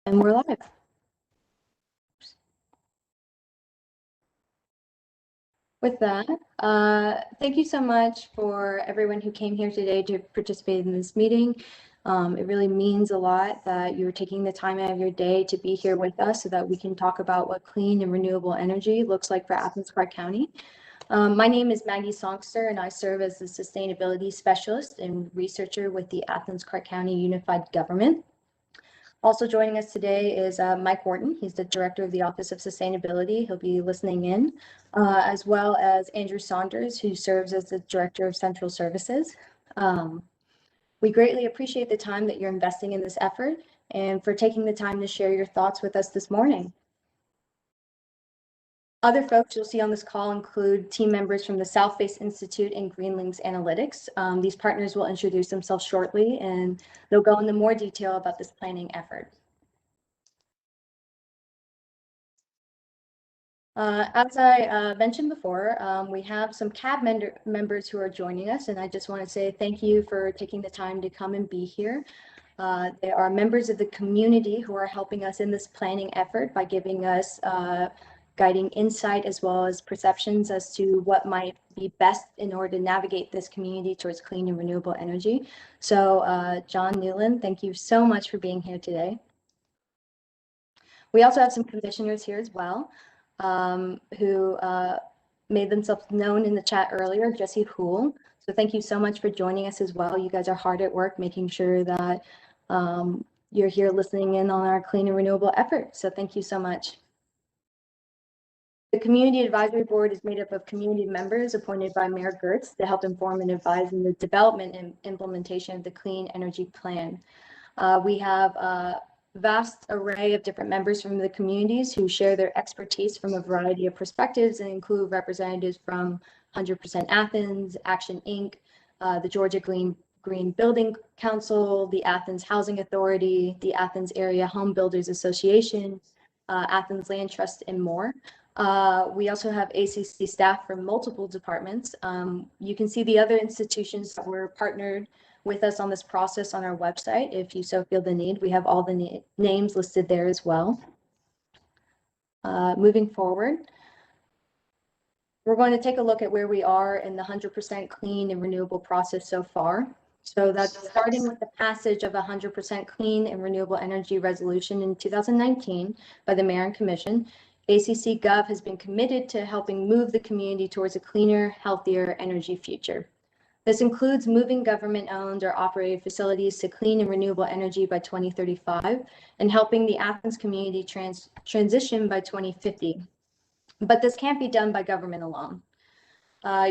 And we're live. With that, thank you so much for everyone who came here today to participate in this meeting. It really means a lot that you're taking the time out of your day to be here with us so that we can talk about what clean and renewable energy looks like for Athens-Clarke County. My name is Maggie Songster, and I serve as the Sustainability Specialist and Researcher with the Athens-Clarke County Unified Government. Also joining us today is Mike Wharton. He's the Director of the Office of Sustainability. He'll be listening in, as well as Andrew Saunders, who serves as the Director of Central Services. We greatly appreciate the time that you're investing in this effort and for taking the time to share your thoughts with us this morning. Other folks you'll see on this call include team members from the South Face Institute and Greenlink Analytics. These partners will introduce themselves shortly, and they'll go into more detail about this planning effort. As I mentioned before, we have some CAB members who are joining us, and I just want to say thank you for taking the time to come and be here. They are members of the community who are helping us in this planning effort by giving us guiding insight as well as perceptions as to what might be best in order to navigate this community towards clean and renewable energy. So John Newland, thank you so much for being here today. We also have some commissioners here as well who made themselves known in the chat earlier, Jesse Houle. So thank you so much for joining us as well. You guys are hard at work making sure that you're here listening in on our clean and renewable effort. So thank you so much. The Community Advisory Board is made up of community members appointed by Mayor Gertz to help inform and advise in the development and implementation of the Clean Energy Plan. We have a vast array of different members from the communities who share their expertise from a variety of perspectives and include representatives from 100% Athens, Action Inc., the Georgia Green Building Council, the Athens Housing Authority, the Athens Area Home Builders Association, Athens Land Trust, and more. We also have ACC staff from multiple departments. You can see the other institutions that were partnered with us on this process on our website. If you so feel the need, we have all the names listed there as well. Moving forward, we're going to take a look at where we are in the 100% clean and renewable process so far. So that's starting with the passage of a 100% clean and renewable energy resolution in 2019 by the Mayor and Commission. ACC Gov has been committed to helping move the community towards a cleaner, healthier energy future. This includes moving government-owned or operated facilities to clean and renewable energy by 2035 and helping the Athens community transition by 2050. But this can't be done by government alone.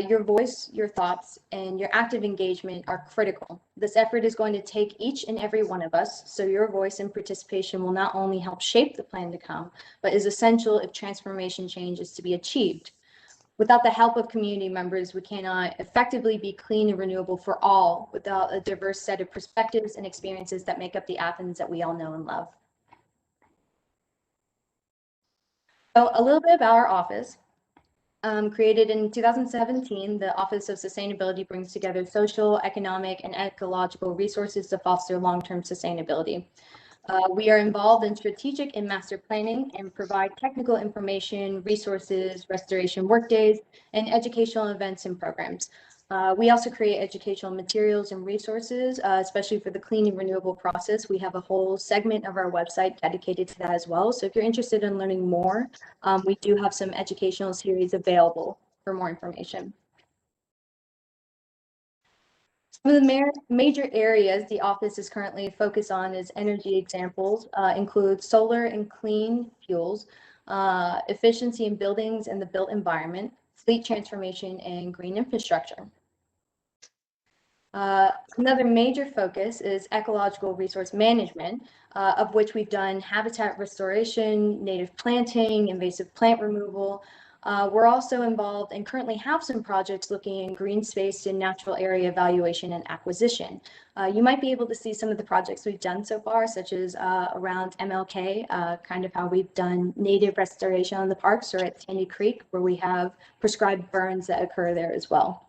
Your voice, your thoughts, and your active engagement are critical. This effort is going to take each and every one of us, so your voice and participation will not only help shape the plan to come, but is essential if transformation change is to be achieved. Without the help of community members, we cannot effectively be clean and renewable for all without a diverse set of perspectives and experiences that make up the Athens that we all know and love. So a little bit about our office. Created in 2017, the Office of Sustainability brings together social, economic, and ecological resources to foster long-term sustainability. We are involved in strategic and master planning and provide technical information, resources, restoration workdays, and educational events and programs. We also create educational materials and resources, especially for the clean and renewable process. We have a whole segment of our website dedicated to that as well. So if you're interested in learning more, we do have some educational series available for more information. Some of the major areas the office is currently focused on as energy examples include solar and clean fuels, efficiency in buildings and the built environment, fleet transformation, and green infrastructure. Another major focus is ecological resource management, of which we've done habitat restoration, native planting, invasive plant removal. We're also involved and currently have some projects looking in green space and natural area evaluation and acquisition. You might be able to see some of the projects we've done so far, such as around MLK, kind of how we've done native restoration on the parks, or at Sandy Creek, where we have prescribed burns that occur there as well.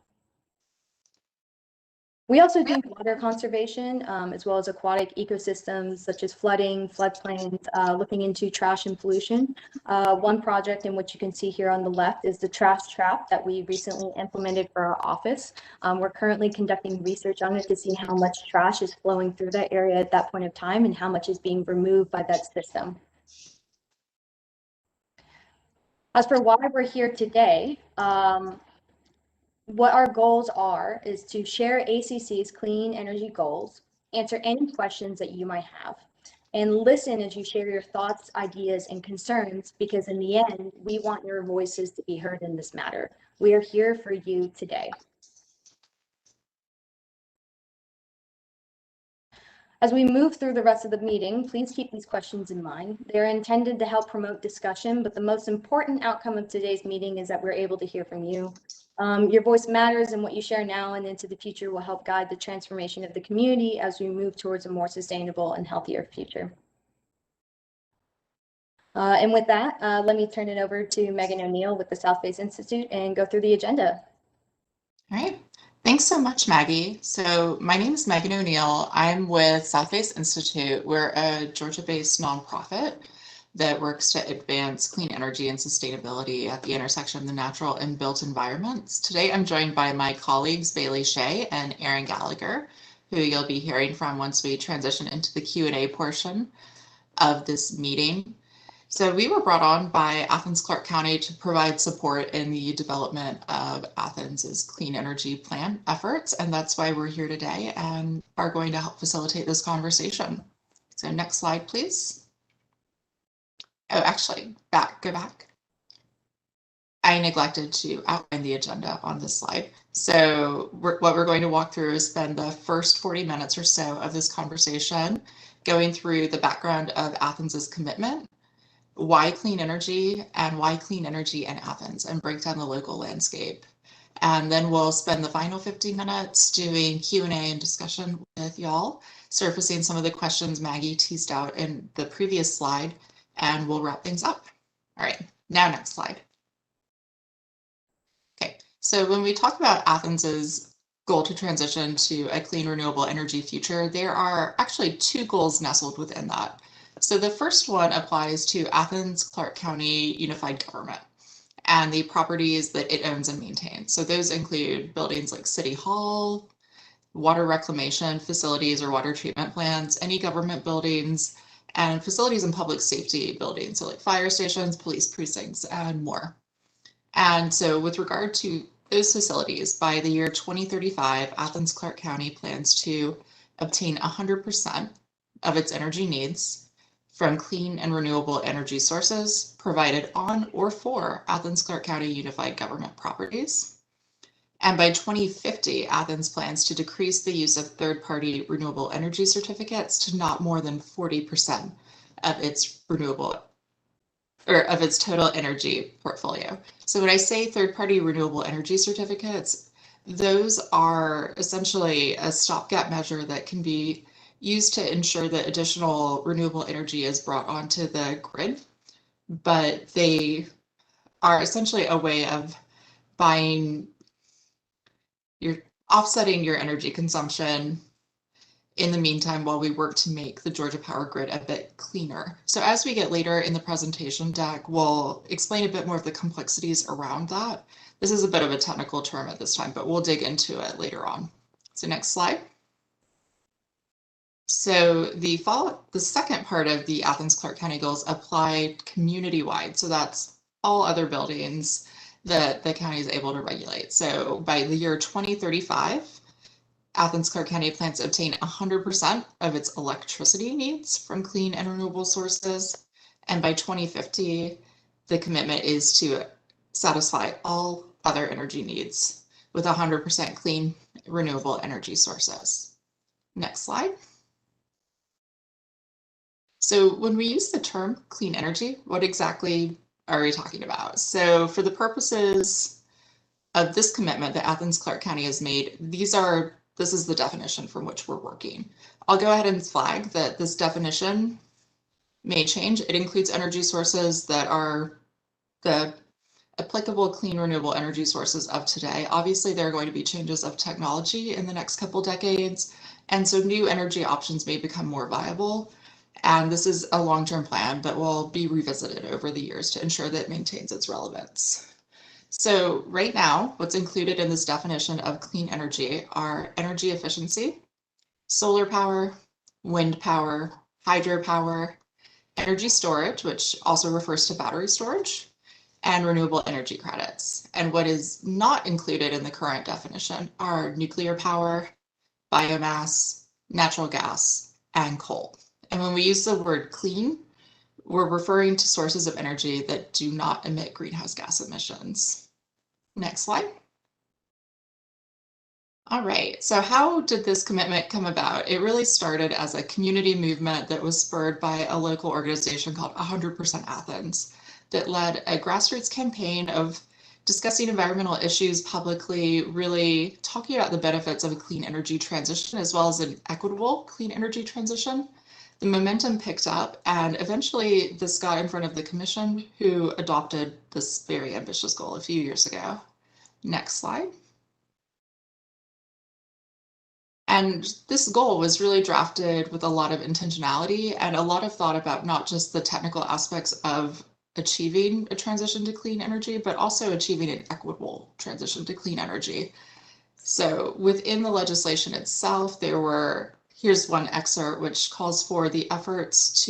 We also do water conservation, as well as aquatic ecosystems such as flooding, floodplains, looking into trash and pollution. One project in which you can see here on the left is the trash trap that we recently implemented for our office. We're currently conducting research on it to see how much trash is flowing through that area at that point of time and how much is being removed by that system. As for why we're here today, what our goals are is to share ACC's clean energy goals, answer any questions that you might have, and listen as you share your thoughts, ideas, and concerns, because in the end, we want your voices to be heard in this matter. We are here for you today. As we move through the rest of the meeting, please keep these questions in mind. They're intended to help promote discussion, but the most important outcome of today's meeting is that we're able to hear from you. Your voice matters, and what you share now and into the future will help guide the transformation of the community as we move towards a more sustainable and healthier future. And with that, let me turn it over to Megan O'Neill with the South Base Institute and go through the agenda. All right. Thanks so much, Maggie. So my name is Megan O'Neill. I'm with South Base Institute. We're a Georgia-based nonprofit that works to advance clean energy and sustainability at the intersection of the natural and built environments. Today, I'm joined by my colleagues, Bailey Shea and Aaron Gallagher, who you'll be hearing from once we transition into the Q&A portion of this meeting. So we were brought on by Athens-Clarke County to provide support in the development of Athens's clean energy plan efforts, and that's why we're here today and are going to help facilitate this conversation. So next slide, please. Oh, actually, go back. I neglected to outline the agenda on this slide. So what we're going to walk through is spend the first 40 minutes or so of this conversation going through the background of Athens's commitment, why clean energy and why clean energy in Athens, and break down the local landscape. And then we'll spend the final 50 minutes doing Q&A and discussion with y'all, surfacing some of the questions Maggie teased out in the previous slide, and we'll wrap things up. All right, now next slide. Okay, so when we talk about Athens's goal to transition to a clean renewable energy future, there are actually two goals nestled within that. So the first one applies to Athens-Clarke County Unified Government and the properties that it owns and maintains. So those include buildings like City Hall, water reclamation facilities or water treatment plants, any government buildings, and facilities and public safety buildings, so like fire stations, police precincts, and more. And so with regard to those facilities, by the year 2035, Athens-Clarke County plans to obtain 100% of its energy needs from clean and renewable energy sources provided on or for Athens-Clarke County Unified Government properties. And by 2050, Athens plans to decrease the use of third-party renewable energy certificates to not more than 40% of its total energy portfolio. So when I say third-party renewable energy certificates, those are essentially a stopgap measure that can be used to ensure that additional renewable energy is brought onto the grid, but they are essentially a way of offsetting your energy consumption in the meantime while we work to make the Georgia power grid a bit cleaner. So as we get later in the presentation deck, we'll explain a bit more of the complexities around that. This is a bit of a technical term at this time, but we'll dig into it later on. So next slide. So the second part of the Athens-Clarke County goals apply community-wide. So that's all other buildings that the county is able to regulate. So by the year 2035, Athens-Clarke County plans to obtain 100% of its electricity needs from clean and renewable sources. And by 2050, the commitment is to satisfy all other energy needs with 100% clean renewable energy sources. Next slide. So when we use the term clean energy, what exactly are we talking about? So for the purposes of this commitment that Athens-Clarke County has made, this is the definition from which we're working. I'll go ahead and flag that this definition may change. It includes energy sources that are the applicable clean renewable energy sources of today. Obviously, there are going to be changes of technology in the next couple decades, and so new energy options may become more viable. And this is a long-term plan that will be revisited over the years to ensure that it maintains its relevance. So right now, what's included in this definition of clean energy are energy efficiency, solar power, wind power, hydropower, energy storage, which also refers to battery storage, and renewable energy credits. And what is not included in the current definition are nuclear power, biomass, natural gas, and coal. And when we use the word clean, we're referring to sources of energy that do not emit greenhouse gas emissions. Next slide. All right, so how did this commitment come about? It really started as a community movement that was spurred by a local organization called 100% Athens that led a grassroots campaign of discussing environmental issues publicly, really talking about the benefits of a clean energy transition as well as an equitable clean energy transition. The momentum picked up, and eventually this got in front of the commission, who adopted this very ambitious goal a few years ago. Next slide. And this goal was really drafted with a lot of intentionality and a lot of thought about not just the technical aspects of achieving a transition to clean energy, but also achieving an equitable transition to clean energy. So within the legislation itself, here's one excerpt which calls for the efforts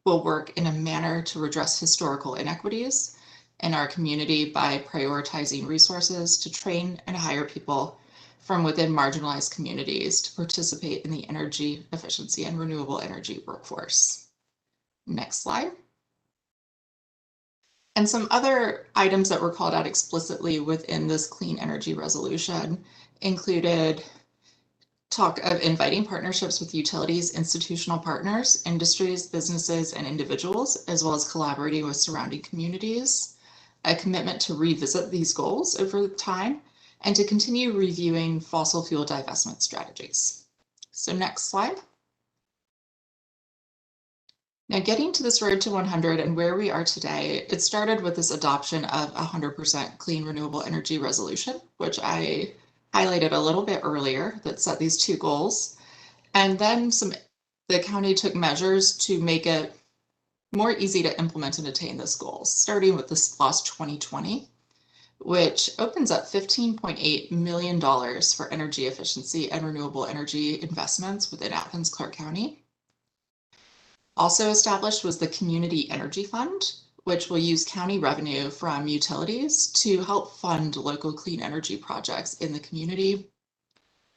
will work in a manner to redress historical inequities in our community by prioritizing resources to train and hire people from within marginalized communities to participate in the energy efficiency and renewable energy workforce. Next slide. And some other items that were called out explicitly within this clean energy resolution included talk of inviting partnerships with utilities, institutional partners, industries, businesses, and individuals, as well as collaborating with surrounding communities, a commitment to revisit these goals over time, and to continue reviewing fossil fuel divestment strategies. So next slide. Now, getting to this road to 100 and where we are today, it started with this adoption of 100% clean renewable energy resolution, which I highlighted a little bit earlier, that set these two goals. And then the county took measures to make it more easy to implement and attain this goal, starting with the SPLOST 2020, which opens up $15.8 million for energy efficiency and renewable energy investments within Athens-Clarke County. Also established was the Community Energy Fund, which will use county revenue from utilities to help fund local clean energy projects in the community.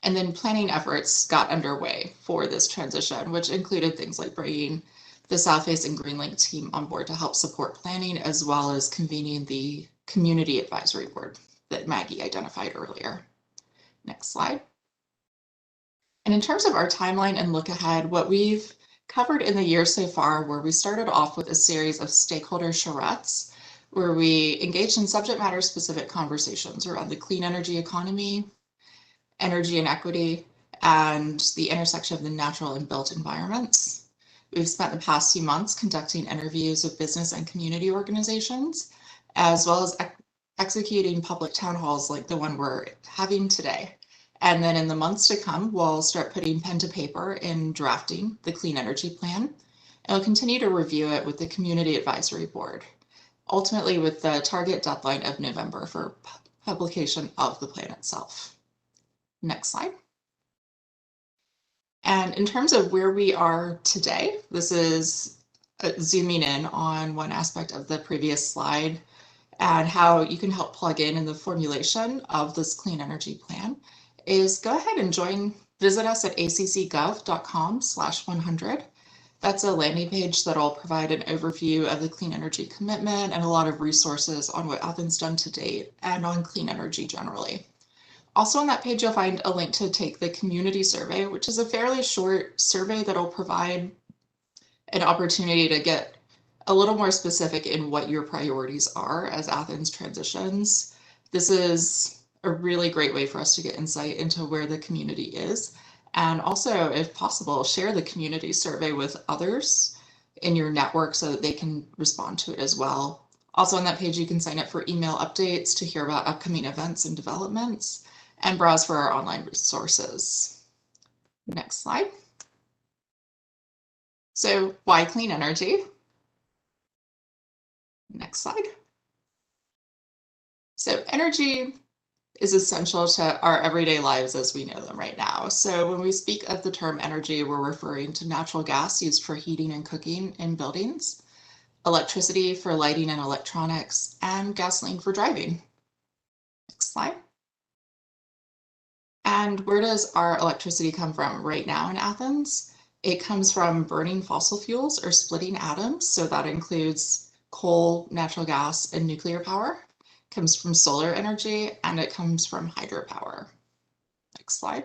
And then planning efforts got underway for this transition, which included things like bringing the South-facing Greenlink team on board to help support planning, as well as convening the Community Advisory Board that Maggie identified earlier. Next slide. And in terms of our timeline and look ahead, what we've covered in the year so far, where we started off with a series of stakeholder charrettes, where we engaged in subject matter specific conversations around the clean energy economy, energy inequity, and the intersection of the natural and built environments. We've spent the past few months conducting interviews with business and community organizations, as well as executing public town halls like the one we're having today. And then in the months to come, we'll start putting pen to paper in drafting the Clean Energy Plan, and we'll continue to review it with the Community Advisory Board, ultimately with the target deadline of November for publication of the plan itself. Next slide. And in terms of where we are today, this is zooming in on one aspect of the previous slide and how you can help plug in the formulation of this Clean Energy Plan. Is go ahead and visit us at accgov.com/100. That's a landing page that'll provide an overview of the clean energy commitment and a lot of resources on what Athens done to date and on clean energy generally. Also on that page, you'll find a link to take the community survey, which is a fairly short survey that'll provide an opportunity to get a little more specific in what your priorities are as Athens transitions. This is a really great way for us to get insight into where the community is. And also, if possible, share the community survey with others in your network so that they can respond to it as well. Also on that page, you can sign up for email updates to hear about upcoming events and developments and browse for our online resources. Next slide. So why clean energy? Next slide. So energy is essential to our everyday lives as we know them right now. So when we speak of the term energy, we're referring to natural gas used for heating and cooking in buildings, electricity for lighting and electronics, and gasoline for driving. Next slide. And where does our electricity come from right now in Athens? It comes from burning fossil fuels or splitting atoms. So that includes coal, natural gas, and nuclear power. It comes from solar energy, and it comes from hydropower. Next slide.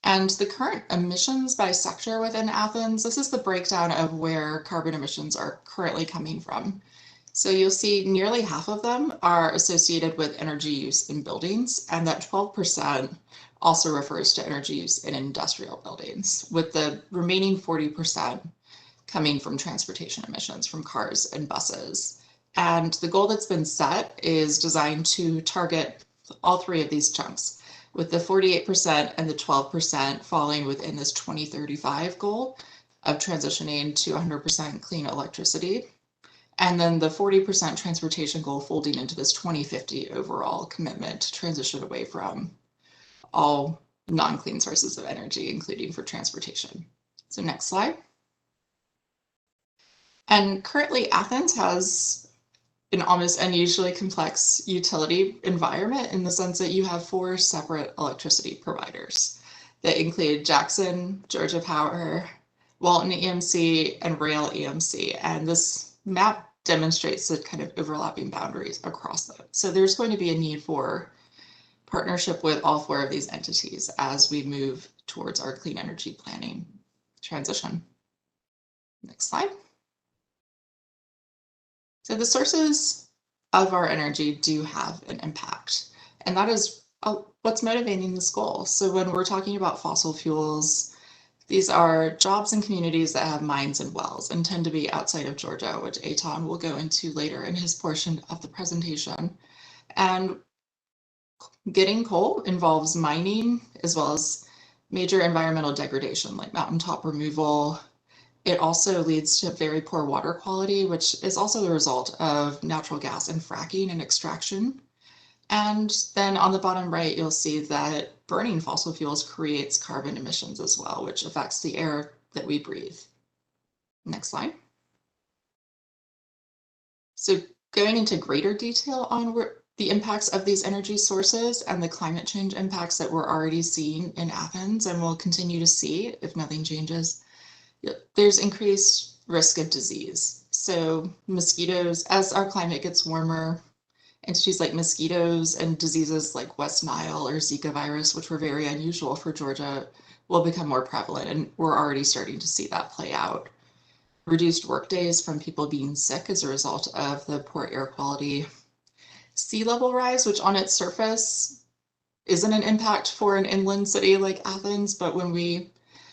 And the current emissions by sector within Athens, this is the breakdown of where carbon emissions are currently coming from. So you'll see nearly half of them are associated with energy use in buildings, and that 12% also refers to energy use in industrial buildings, with the remaining 40% coming from transportation emissions from cars and buses. And the goal that's been set is designed to target all three of these chunks, with the 48% and the 12% falling within this 2035 goal of transitioning to 100% clean electricity. And then the 40% transportation goal folding into this 2050 overall commitment to transition away from all non-clean sources of energy, including for transportation. So next slide. And currently Athens has an almost unusually complex utility environment in the sense that you have 4 separate electricity providers that include Jackson, Georgia Power, Walton EMC, and Rail EMC. And this map demonstrates the kind of overlapping boundaries across them. So there's going to be a need for partnership with all 4 of these entities as we move towards our clean energy planning transition. Next slide. So the sources of our energy do have an impact, and that is what's motivating this goal. So when we're talking about fossil fuels, these are jobs and communities that have mines and wells and tend to be outside of Georgia, which Eitan will go into later in his portion of the presentation. And getting coal involves mining as well as major environmental degradation like mountaintop removal. It also leads to very poor water quality, which is also the result of natural gas and fracking and extraction. And then on the bottom right, you'll see that burning fossil fuels creates carbon emissions as well, which affects the air that we breathe. Next slide. So going into greater detail on the impacts of these energy sources and the climate change impacts that we're already seeing in Athens and will continue to see if nothing changes. There's increased risk of disease. So mosquitoes, as our climate gets warmer, entities like mosquitoes and diseases like West Nile or Zika virus, which were very unusual for Georgia, will become more prevalent, and we're already starting to see that play out. Reduced work days from people being sick as a result of the poor air quality. Sea level rise, which on its surface isn't an impact for an inland city like Athens, but when we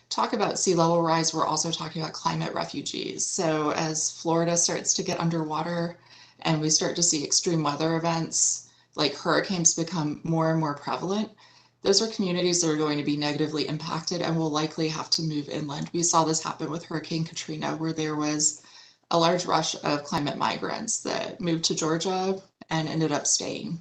talk about sea level rise, we're also talking about climate refugees. So as Florida starts to get underwater and we start to see extreme weather events like hurricanes become more and more prevalent, those are communities that are going to be negatively impacted and will likely have to move inland. We saw this happen with Hurricane Katrina, where there was a large rush of climate migrants that moved to Georgia and ended up staying.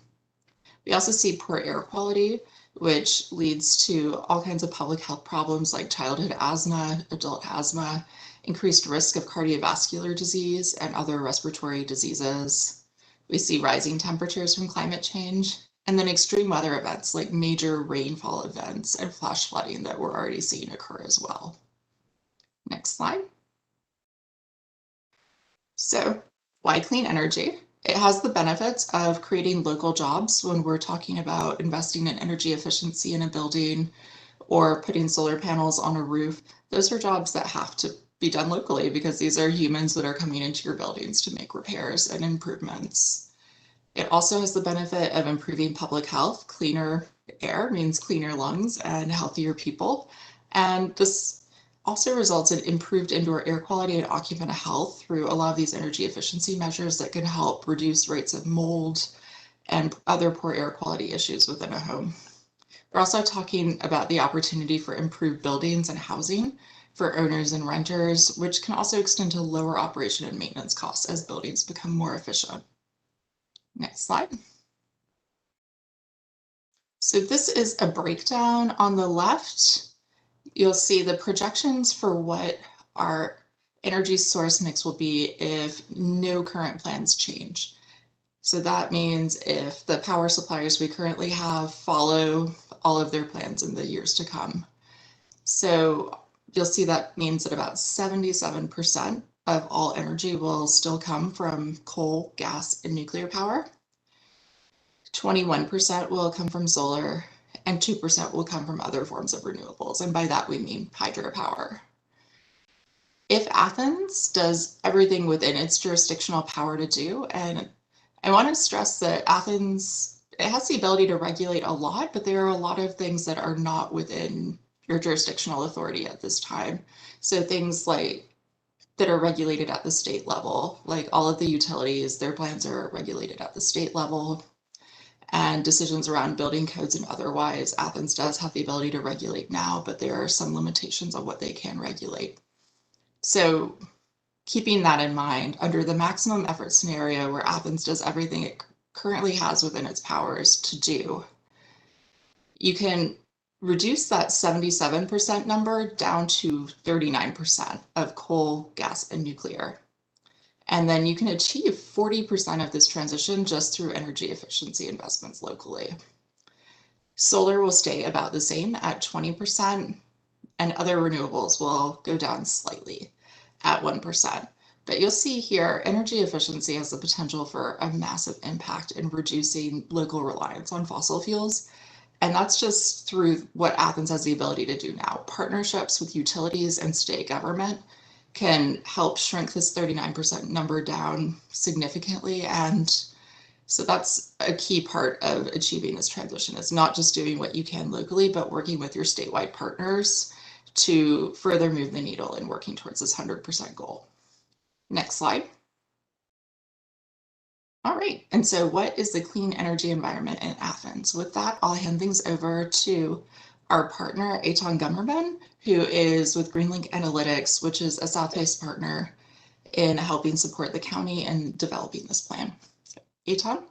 We also see poor air quality, which leads to all kinds of public health problems like childhood asthma, adult asthma, increased risk of cardiovascular disease and other respiratory diseases. We see rising temperatures from climate change, and then extreme weather events like major rainfall events and flash flooding that we're already seeing occur as well. Next slide. So why clean energy? It has the benefits of creating local jobs when we're talking about investing in energy efficiency in a building or putting solar panels on a roof. Those are jobs that have to be done locally because these are humans that are coming into your buildings to make repairs and improvements. It also has the benefit of improving public health. Cleaner air means cleaner lungs and healthier people. And this also results in improved indoor air quality and occupant health through a lot of these energy efficiency measures that can help reduce rates of mold and other poor air quality issues within a home. We're also talking about the opportunity for improved buildings and housing for owners and renters, which can also extend to lower operation and maintenance costs as buildings become more efficient. Next slide. So this is a breakdown. On the left, you'll see the projections for what our energy source mix will be if no current plans change. So that means if the power suppliers we currently have follow all of their plans in the years to come. So you'll see that means that about 77% of all energy will still come from coal, gas, and nuclear power. 21% will come from solar, and 2% will come from other forms of renewables. And by that, we mean hydropower. If Athens does everything within its jurisdictional power to do, and I want to stress that Athens, it has the ability to regulate a lot, but there are a lot of things that are not within your jurisdictional authority at this time. So things like that are regulated at the state level, like all of the utilities, their plans are regulated at the state level. And decisions around building codes and otherwise, Athens does have the ability to regulate now, but there are some limitations on what they can regulate. So keeping that in mind, under the maximum effort scenario where Athens does everything it currently has within its powers to do, you can reduce that 77% number down to 39% of coal, gas, and nuclear. And then you can achieve 40% of this transition just through energy efficiency investments locally. Solar will stay about the same at 20%, and other renewables will go down slightly at 1%. But you'll see here, energy efficiency has the potential for a massive impact in reducing local reliance on fossil fuels. And that's just through what Athens has the ability to do now. Partnerships with utilities and state government can help shrink this 39% number down significantly. And so that's a key part of achieving this transition. It's not just doing what you can locally, but working with your statewide partners to further move the needle in working towards this 100% goal. Next slide. All right, and so what is the clean energy environment in Athens? With that, I'll hand things over to our partner, Eitan Gummerman, who is with Greenlink Analytics, which is a South-based partner in helping support the county in developing this plan. Eitan?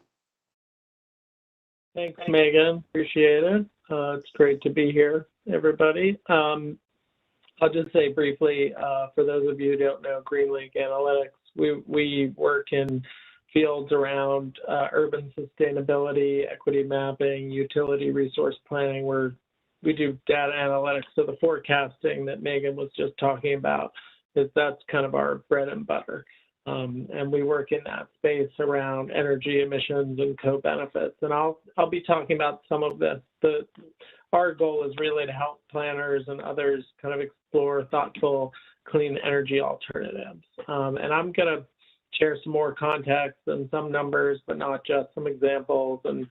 Thanks, Megan. Appreciate it. It's great to be here, everybody. I'll just say briefly, for those of you who don't know Greenlink Analytics, we work in fields around urban sustainability, equity mapping, utility resource planning, where we do data analytics. So the forecasting that Megan was just talking about, that's kind of our bread and butter. And we work in that space around energy emissions and co-benefits. And I'll be talking about some of this. Our goal is really to help planners and others kind of explore thoughtful, clean energy alternatives. And I'm going to share some more context and some numbers, but not just some examples, and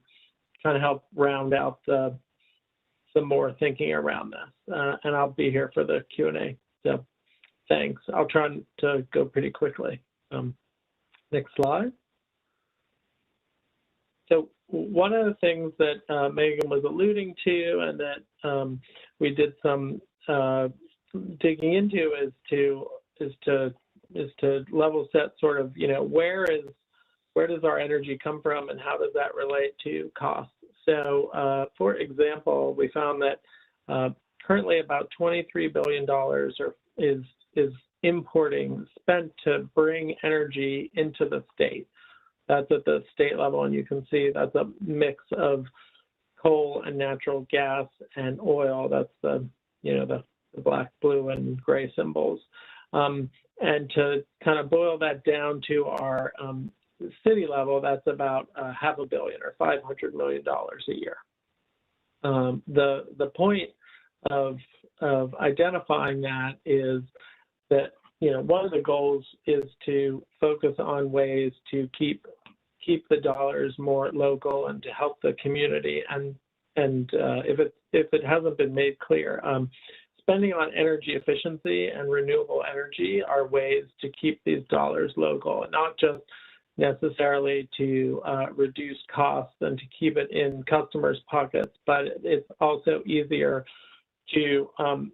kind of help round out some more thinking around this. And I'll be here for the Q&A. So thanks. I'll try to go pretty quickly. Next slide. So one of the things that Megan was alluding to and that we did some digging into is to level set sort of, where does our energy come from and how does that relate to costs? So for example, we found that currently about $23 billion is spent to bring energy into the state. That's at the state level, and you can see that's a mix of coal and natural gas and oil. That's the black, blue, and gray symbols. And to kind of boil that down to our city level, that's about $500 million or $500 million a year. The point of identifying that is that one of the goals is to focus on ways to keep the dollars more local and to help the community. And if it hasn't been made clear, spending on energy efficiency and renewable energy are ways to keep these dollars local, and not just necessarily to reduce costs and to keep it in customers' pockets, but it's also easier to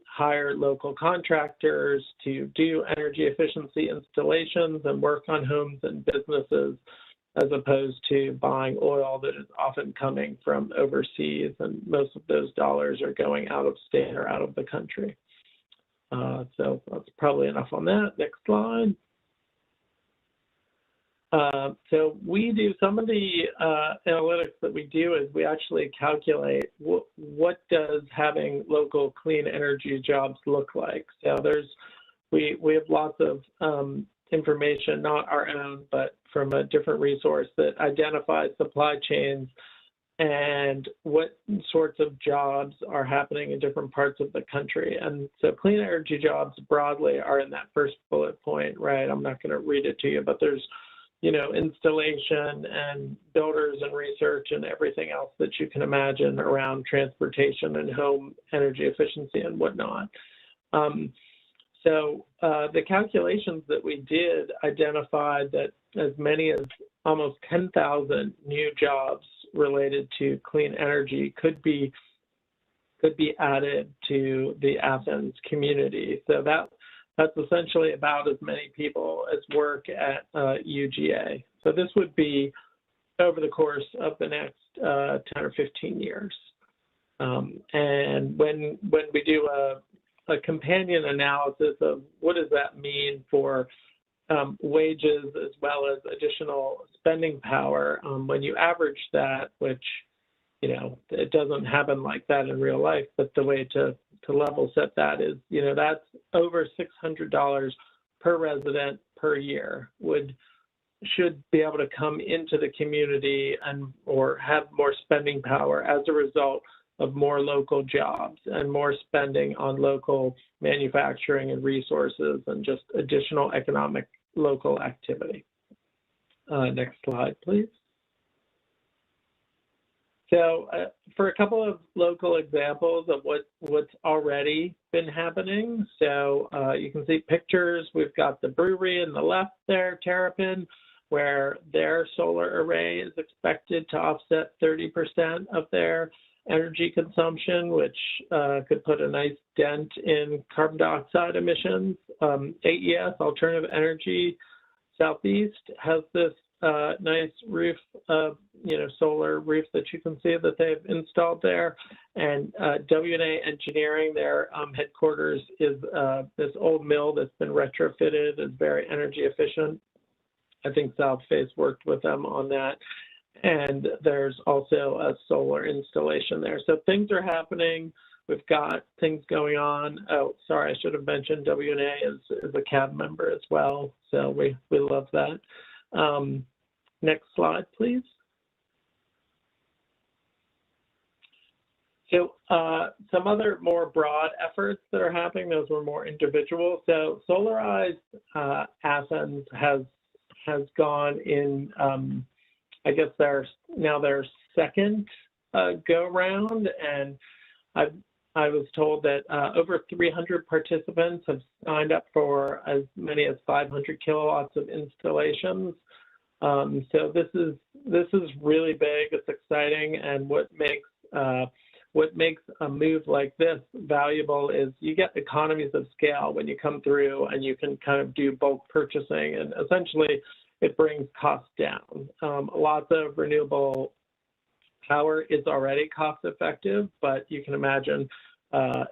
hire local contractors to do energy efficiency installations and work on homes and businesses, as opposed to buying oil that is often coming from overseas, and most of those dollars are going out of state or out of the country. So that's probably enough on that. Next slide. So we do, some of the analytics that we do is we actually calculate what does having local clean energy jobs look like. So we have lots of information, not our own, but from a different resource that identifies supply chains and what sorts of jobs are happening in different parts of the country. And so clean energy jobs broadly are in that first bullet point, right? I'm not going to read it to you, but there's, you know, installation and builders and research and everything else that you can imagine around transportation and home energy efficiency and whatnot. So the calculations that we did identified that as many as almost 10,000 new jobs related to clean energy could be added to the Athens community. So that's essentially about as many people as work at UGA. So this would be over the course of the next 10 or 15 years. And when we do a companion analysis of what does that mean for wages as well as additional spending power, when you average that, which, you know, it doesn't happen like that in real life, but the way to level set that is, you know, that's over $600 per resident per year should be able to come into the community and or have more spending power as a result of more local jobs and more spending on local manufacturing and resources and just additional economic local activity. Next slide, please. So for a couple of local examples of what's already been happening. So you can see pictures. We've got the brewery in the left there, Terrapin, where their solar array is expected to offset 30% of their energy consumption, which could put a nice dent in carbon dioxide emissions. AES, Alternative Energy Southeast, has this nice roof, solar roof that you can see that they've installed there. And W&A Engineering, their headquarters is this old mill that's been retrofitted, is very energy efficient. I think Southface worked with them on that. And there's also a solar installation there. So things are happening. We've got things going on. Oh, sorry, I should have mentioned W&A is a CAB member as well. So we love that. Next slide, please. So some other more broad efforts that are happening, those were more individual. So Solarize Athens has gone in, I guess now their second go round, and I was told that over 300 participants have signed up for as many as 500 kilowatts of installations. So this is really big. It's exciting, and what makes a move like this valuable is you get economies of scale when you come through, and you can kind of do bulk purchasing, and essentially it brings costs down. Lots of renewable power is already cost effective, but you can imagine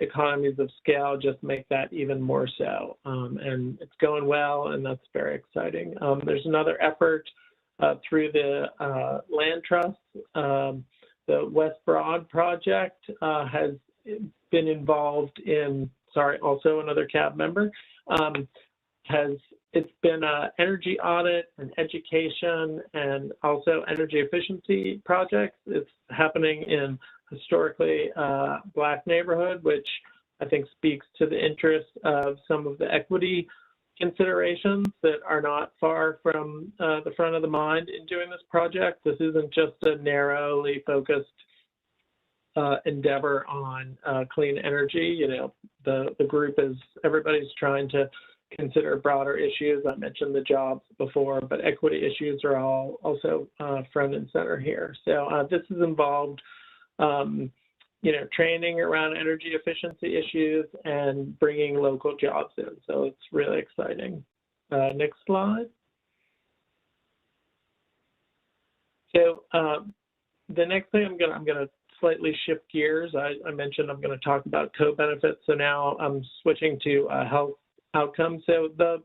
economies of scale just make that even more so. And it's going well, and that's very exciting. There's another effort through the Land Trust. The West Broad project has been involved in, also another CAB member, it's been an energy audit and education and also energy efficiency projects. It's happening in historically Black neighborhood, which I think speaks to the interest of some of the equity considerations that are not far from the front of the mind in doing this project. This isn't just a narrowly focused endeavor on clean energy. You know, the group is, everybody's trying to consider broader issues. I mentioned the jobs before, but equity issues are all also front and center here. So this has involved, you know, training around energy efficiency issues and bringing local jobs in. So it's really exciting. Next slide. So the next thing I'm gonna slightly shift gears. I mentioned I'm going to talk about co-benefits. So now I'm switching to health outcomes. So the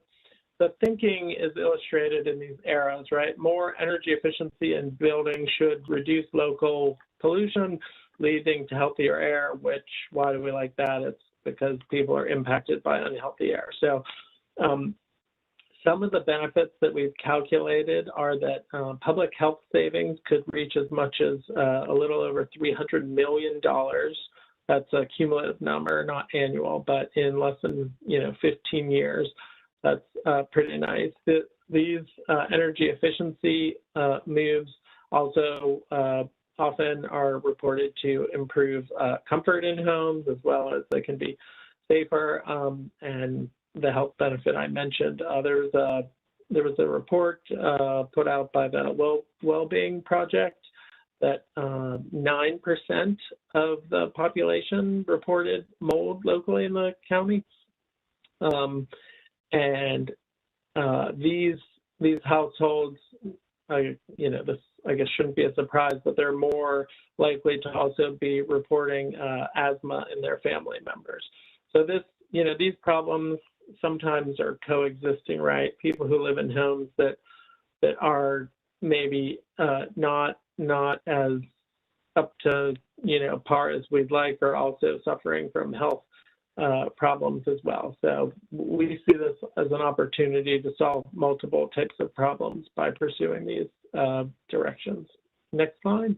thinking is illustrated in these arrows, right? More energy efficiency in buildings should reduce local pollution, leading to healthier air, which, why do we like that? It's because people are impacted by unhealthy air. So some of the benefits that we've calculated are that public health savings could reach as much as a little over $300 million. That's a cumulative number, not annual, but in less than 15 years. That's pretty nice. These energy efficiency moves also often are reported to improve comfort in homes, as well as they can be safer, and the health benefit I mentioned. There was a report put out by the Wellbeing Project that 9% of the population reported mold locally in the county, and these households, this I guess shouldn't be a surprise, but they're more likely to also be reporting asthma in their family members. So this, these problems sometimes are coexisting, right? People who live in homes that are maybe not as up to par as we'd like are also suffering from health problems as well. So we see this as an opportunity to solve multiple types of problems by pursuing these directions. Next slide.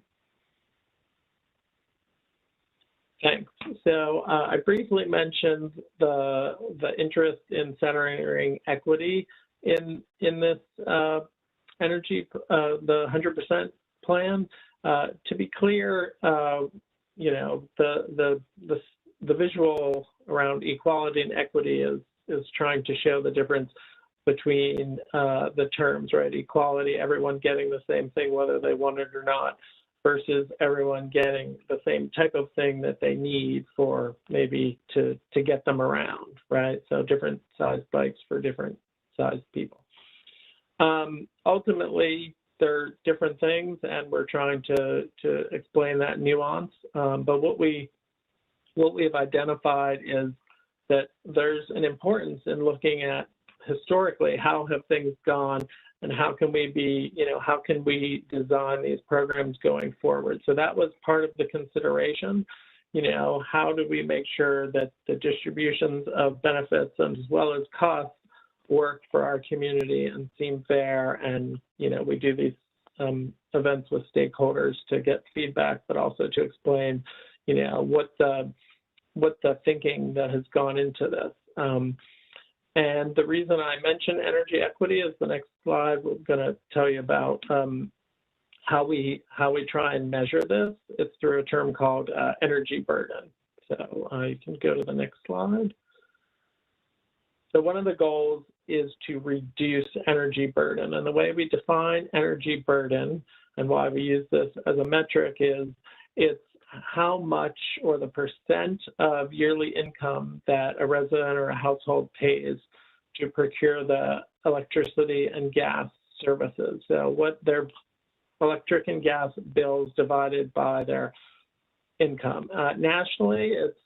Thanks. So I briefly mentioned the interest in centering equity in this energy, the 100% plan. To be clear, the visual around equality and equity is trying to show the difference between the terms, right? Equality, everyone getting the same thing whether they want it or not, versus everyone getting the same type of thing that they need for maybe to get them around, right? So different size bikes for different size people. Ultimately, they're different things, and we're trying to explain that nuance. But what we've identified is that there's an importance in looking at historically how have things gone, and how can we be, how can we design these programs going forward? So that was part of the consideration. How do we make sure that the distributions of benefits as well as costs work for our community and seem fair? And, we do these events with stakeholders to get feedback, but also to explain, what the thinking that has gone into this. And the reason I mention energy equity is the next slide. We're going to tell you about how we try and measure this. It's through a term called energy burden. So you can go to the next slide. So one of the goals is to reduce energy burden. And the way we define energy burden and why we use this as a metric is it's how much, or the percent of yearly income that a resident or a household pays to procure the electricity and gas services. So what their electric and gas bills divided by their income. Nationally, it's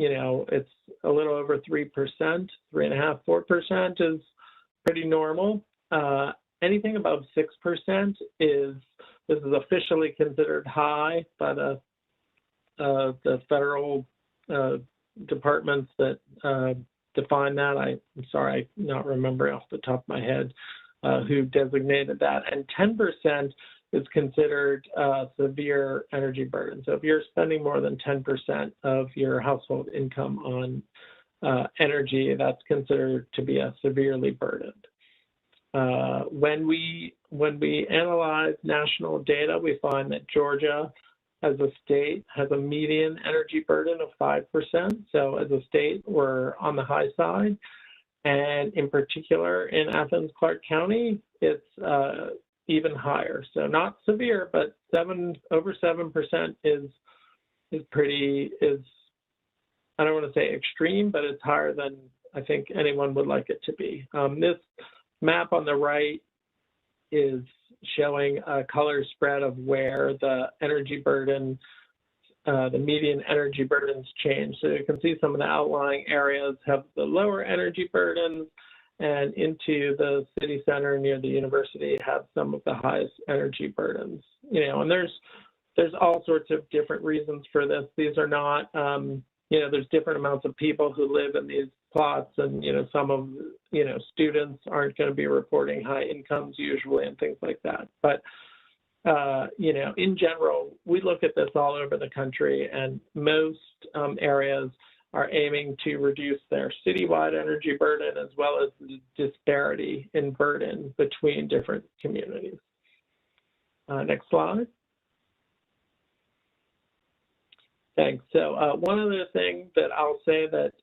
it's a little over 3%, 3.5%, 4% is pretty normal. Anything above 6% is officially considered high by the federal departments that define that. I'm sorry, I'm not remembering off the top of my head who designated that. And 10% is considered severe energy burden. So if you're spending more than 10% of your household income on energy, that's considered to be a severely burdened. When we analyze national data, we find that Georgia as a state, has a median energy burden of 5%. So as a state, we're on the high side. And in particular, in Athens-Clarke County, it's even higher. So not severe, but over 7% is pretty, I don't want to say extreme, but it's higher than I think anyone would like it to be. This map on the right is showing a color spread of where the energy burden, the median energy burdens change. So you can see some of the outlying areas have the lower energy burdens, and into the city center near the university have some of the highest energy burdens. You know, and there's all sorts of different reasons for this. These are not, you know, there's different amounts of people who live in these plots, and, you know, some of, you know, students aren't going to be reporting high incomes usually and things like that. But, you know, in general, we look at this all over the country, and most areas are aiming to reduce their citywide energy burden as well as the disparity in burden between different communities. Next slide. Thanks. So one other thing that I'll say that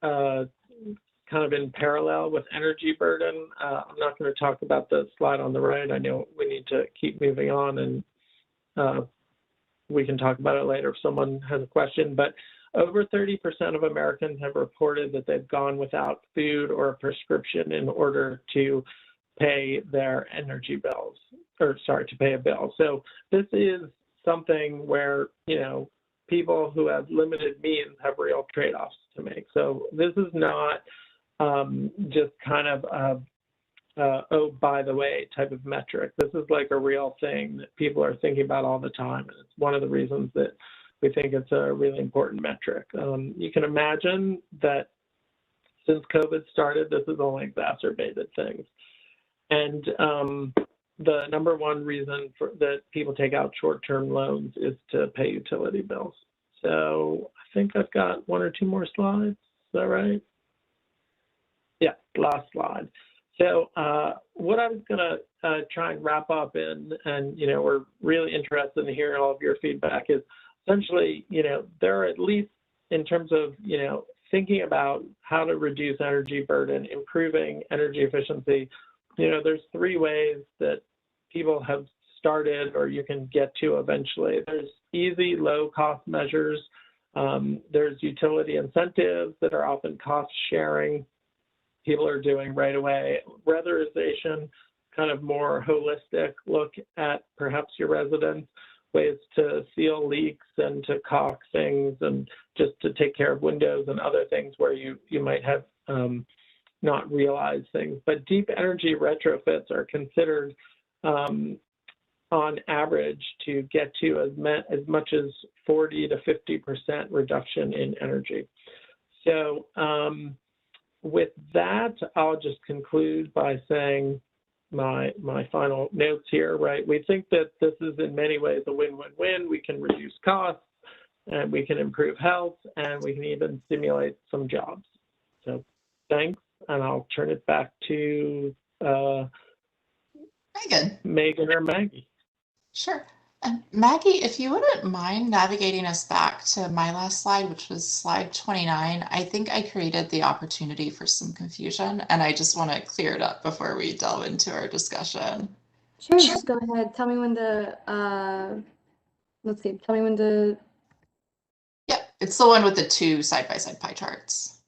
kind of in parallel with energy burden, I'm not going to talk about the slide on the right. I know we need to keep moving on, and we can talk about it later if someone has a question. But over 30% of Americans have reported that they've gone without food or a prescription in order to pay their energy bills, or sorry, to pay a bill. So this is something where, you know, people who have limited means have real trade-offs to make. So this is not just kind of oh, by the way type of metric. This is like a real thing that people are thinking about all the time. And it's one of the reasons that we think it's a really important metric. You can imagine that since COVID started, this has only exacerbated things. And the number one reason that people take out short-term loans is to pay utility bills. So I think I've got one or two more slides. Is that right? Yeah, last slide. So what I was going to try and wrap up in, and, you know, we're really interested in hearing all of your feedback, is essentially, you know, there are, at least in terms of, you know, thinking about how to reduce energy burden, improving energy efficiency, you know, there's three ways that people have started or you can get to eventually. There's easy, low-cost measures. There's utility incentives that are often cost sharing. People are doing right away. Weatherization, kind of more holistic look at perhaps your residents, ways to seal leaks and to caulk things and just to take care of windows and other things where you might have not realized things. But deep energy retrofits are considered on average to get to as much as 40 to 50% reduction in energy. So with that, I'll just conclude by saying my final notes here, right? We think that this is in many ways a win-win-win. We can reduce costs, and we can improve health, and we can even stimulate some jobs. So thanks, and I'll turn it back to Megan or Maggie. Sure. Maggie, if you wouldn't mind navigating us back to my last slide, which was slide 29, I think I created the opportunity for some confusion, and I just want to clear it up before we delve into our discussion. Sure, just go ahead. Tell me when the, let's see, tell me when the... Yeah, it's the one with the two side-by-side pie charts.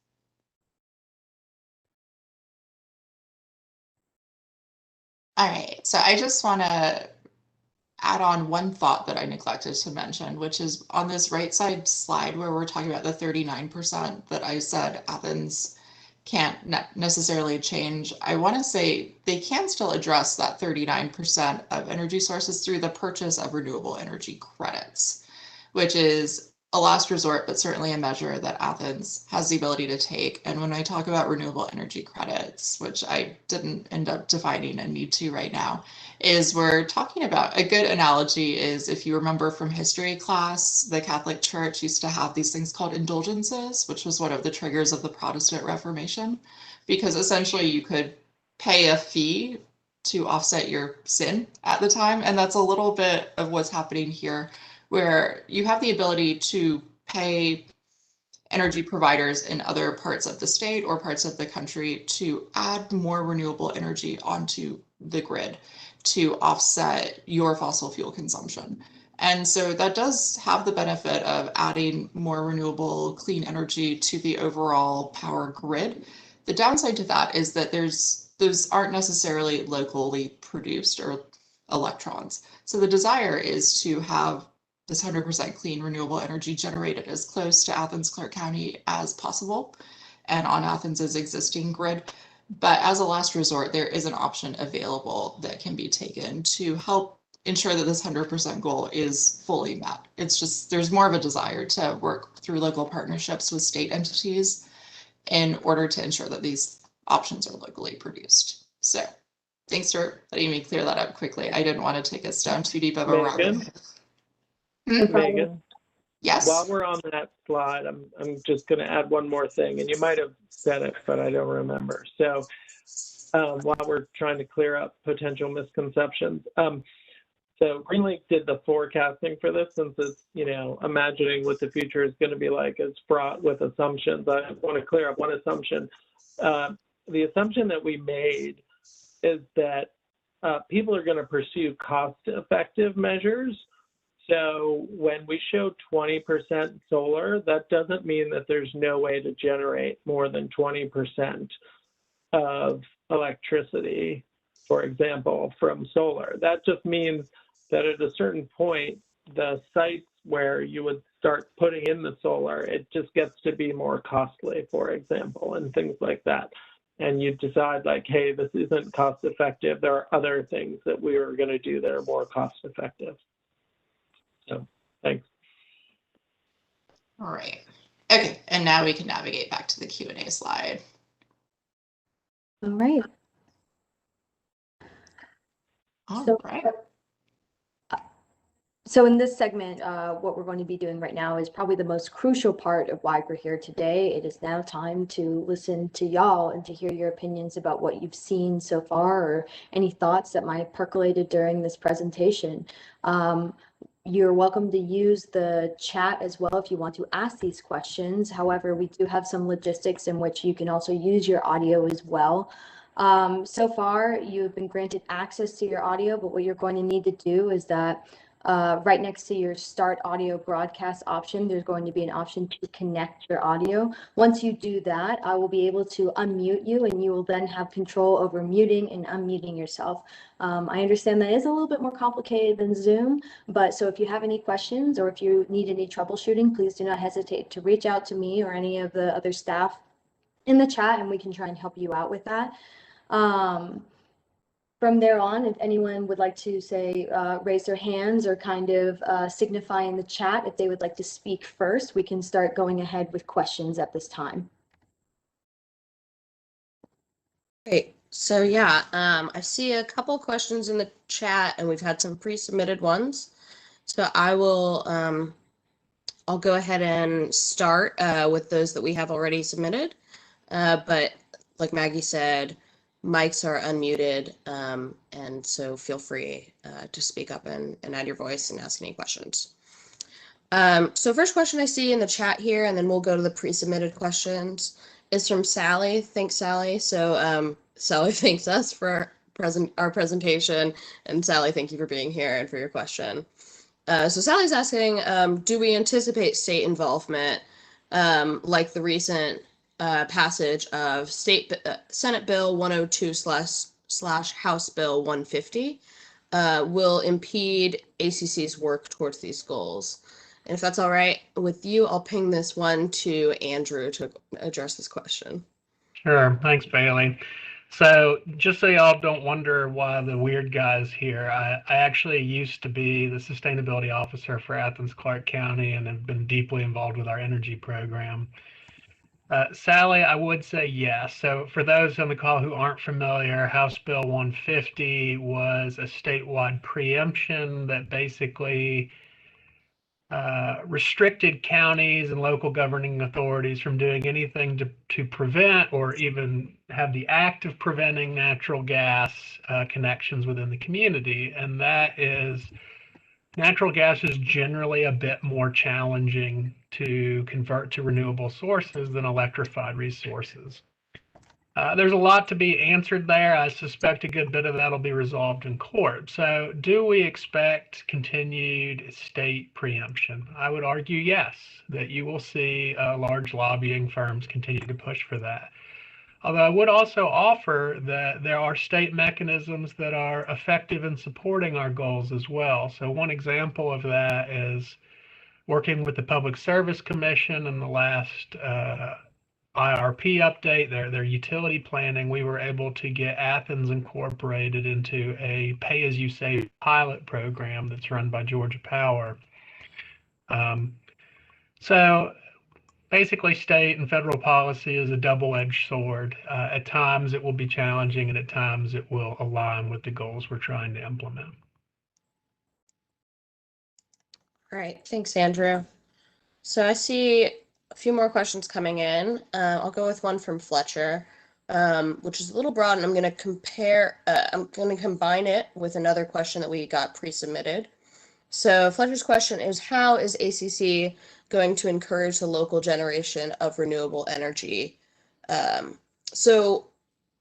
All right, so I just want to add on one thought that I neglected to mention, which is on this right side slide where we're talking about the 39% that I said Athens can't necessarily change. I want to say they can still address that 39% of energy sources through the purchase of renewable energy credits, which is a last resort, but certainly a measure that Athens has the ability to take. And when I talk about renewable energy credits, which I didn't end up defining and need to right now, is we're talking about, a good analogy is, if you remember from history class, the Catholic Church used to have these things called indulgences, which was one of the triggers of the Protestant Reformation, because essentially you could pay a fee to offset your sin at the time. And that's a little bit of what's happening here where you have the ability to pay energy providers in other parts of the state or parts of the country to add more renewable energy onto the grid to offset your fossil fuel consumption. And so that does have the benefit of adding more renewable clean energy to the overall power grid. The downside to that is that those aren't necessarily locally produced or electrons. So the desire is to have this 100% clean renewable energy generated as close to Athens-Clarke County as possible and on Athens's existing grid. But as a last resort, there is an option available that can be taken to help ensure that this 100% goal is fully met. It's just, there's more of a desire to work through local partnerships with state entities in order to ensure that these options are locally produced. So thanks for letting me clear that up quickly. I didn't want to take us down too deep of a rabbit hole. Megan, Yes. while we're on that slide, I'm just going to add one more thing, and you might have said it, but I don't remember. So while we're trying to clear up potential misconceptions, so Greenlink did the forecasting for this, since it's, you know, imagining what the future is going to be like. It's fraught with assumptions. I want to clear up one assumption. The assumption that we made is that people are going to pursue cost-effective measures. So when we show 20% solar, that doesn't mean that there's no way to generate more than 20% of electricity, for example, from solar. That just means that at a certain point, the sites where you would start putting in the solar, it just gets to be more costly, for example, and things like that. And you decide like, hey, this isn't cost effective. There are other things that we are going to do that are more cost effective. So thanks. All right. Okay, and now we can navigate back to the Q&A slide. All right. All right. So in this segment, what we're going to be doing right now is probably the most crucial part of why we're here today. It is now time to listen to y'all and to hear your opinions about what you've seen so far, or any thoughts that might have percolated during this presentation. You're welcome to use the chat as well if you want to ask these questions. However, we do have some logistics in which you can also use your audio as well. So far, you've been granted access to your audio, but what you're going to need to do is that right next to your start audio broadcast option, there's going to be an option to connect your audio. Once you do that, I will be able to unmute you, and you will then have control over muting and unmuting yourself. I understand that is a little bit more complicated than Zoom, but so if you have any questions or if you need any troubleshooting, please do not hesitate to reach out to me or any of the other staff in the chat, and we can try and help you out with that. From there on, if anyone would like to say, raise their hands or kind of signify in the chat if they would like to speak first, we can start going ahead with questions at this time. Great. So yeah, I see a couple questions in the chat, and we've had some pre-submitted ones. So I will, I'll go ahead and start with those that we have already submitted. But like Maggie said, mics are unmuted, and so feel free to speak up and add your voice and ask any questions. So first question I see in the chat here, and then we'll go to the pre-submitted questions, is from Sally. Thanks, Sally. So Sally thanks us for our presentation, and Sally, thank you for being here and for your question. So Sally's asking, do we anticipate state involvement, like the recent passage of Senate Bill 102/House Bill 150 will impede ACC's work towards these goals? And if that's all right with you, I'll ping this one to Andrew to address this question. Sure. Thanks, Bailey. So just so y'all don't wonder why the weird guy's here, I actually used to be the sustainability officer for Athens-Clarke County and have been deeply involved with our energy program. Sally, I would say yes. So for those on the call who aren't familiar, House Bill 150 was a statewide preemption that basically restricted counties and local governing authorities from doing anything to prevent or even have the act of preventing natural gas connections within the community. And that is natural gas is generally a bit more challenging to convert to renewable sources than electrified resources. There's a lot to be answered there. I suspect a good bit of that will be resolved in court. So do we expect continued state preemption? I would argue yes, that you will see large lobbying firms continue to push for that. Although I would also offer that there are state mechanisms that are effective in supporting our goals as well. So one example of that is working with the Public Service Commission in the last IRP update, their utility planning. We were able to get Athens incorporated into a pay-as-you-save pilot program that's run by Georgia Power. So basically, state and federal policy is a double-edged sword. At times it will be challenging, and at times it will align with the goals we're trying to implement. All right, thanks, Andrew. So I see a few more questions coming in. I'll go with one from Fletcher, which is a little broad, and I'm going to combine it with another question that we got pre-submitted. So Fletcher's question is, how is ACC going to encourage the local generation of renewable energy? And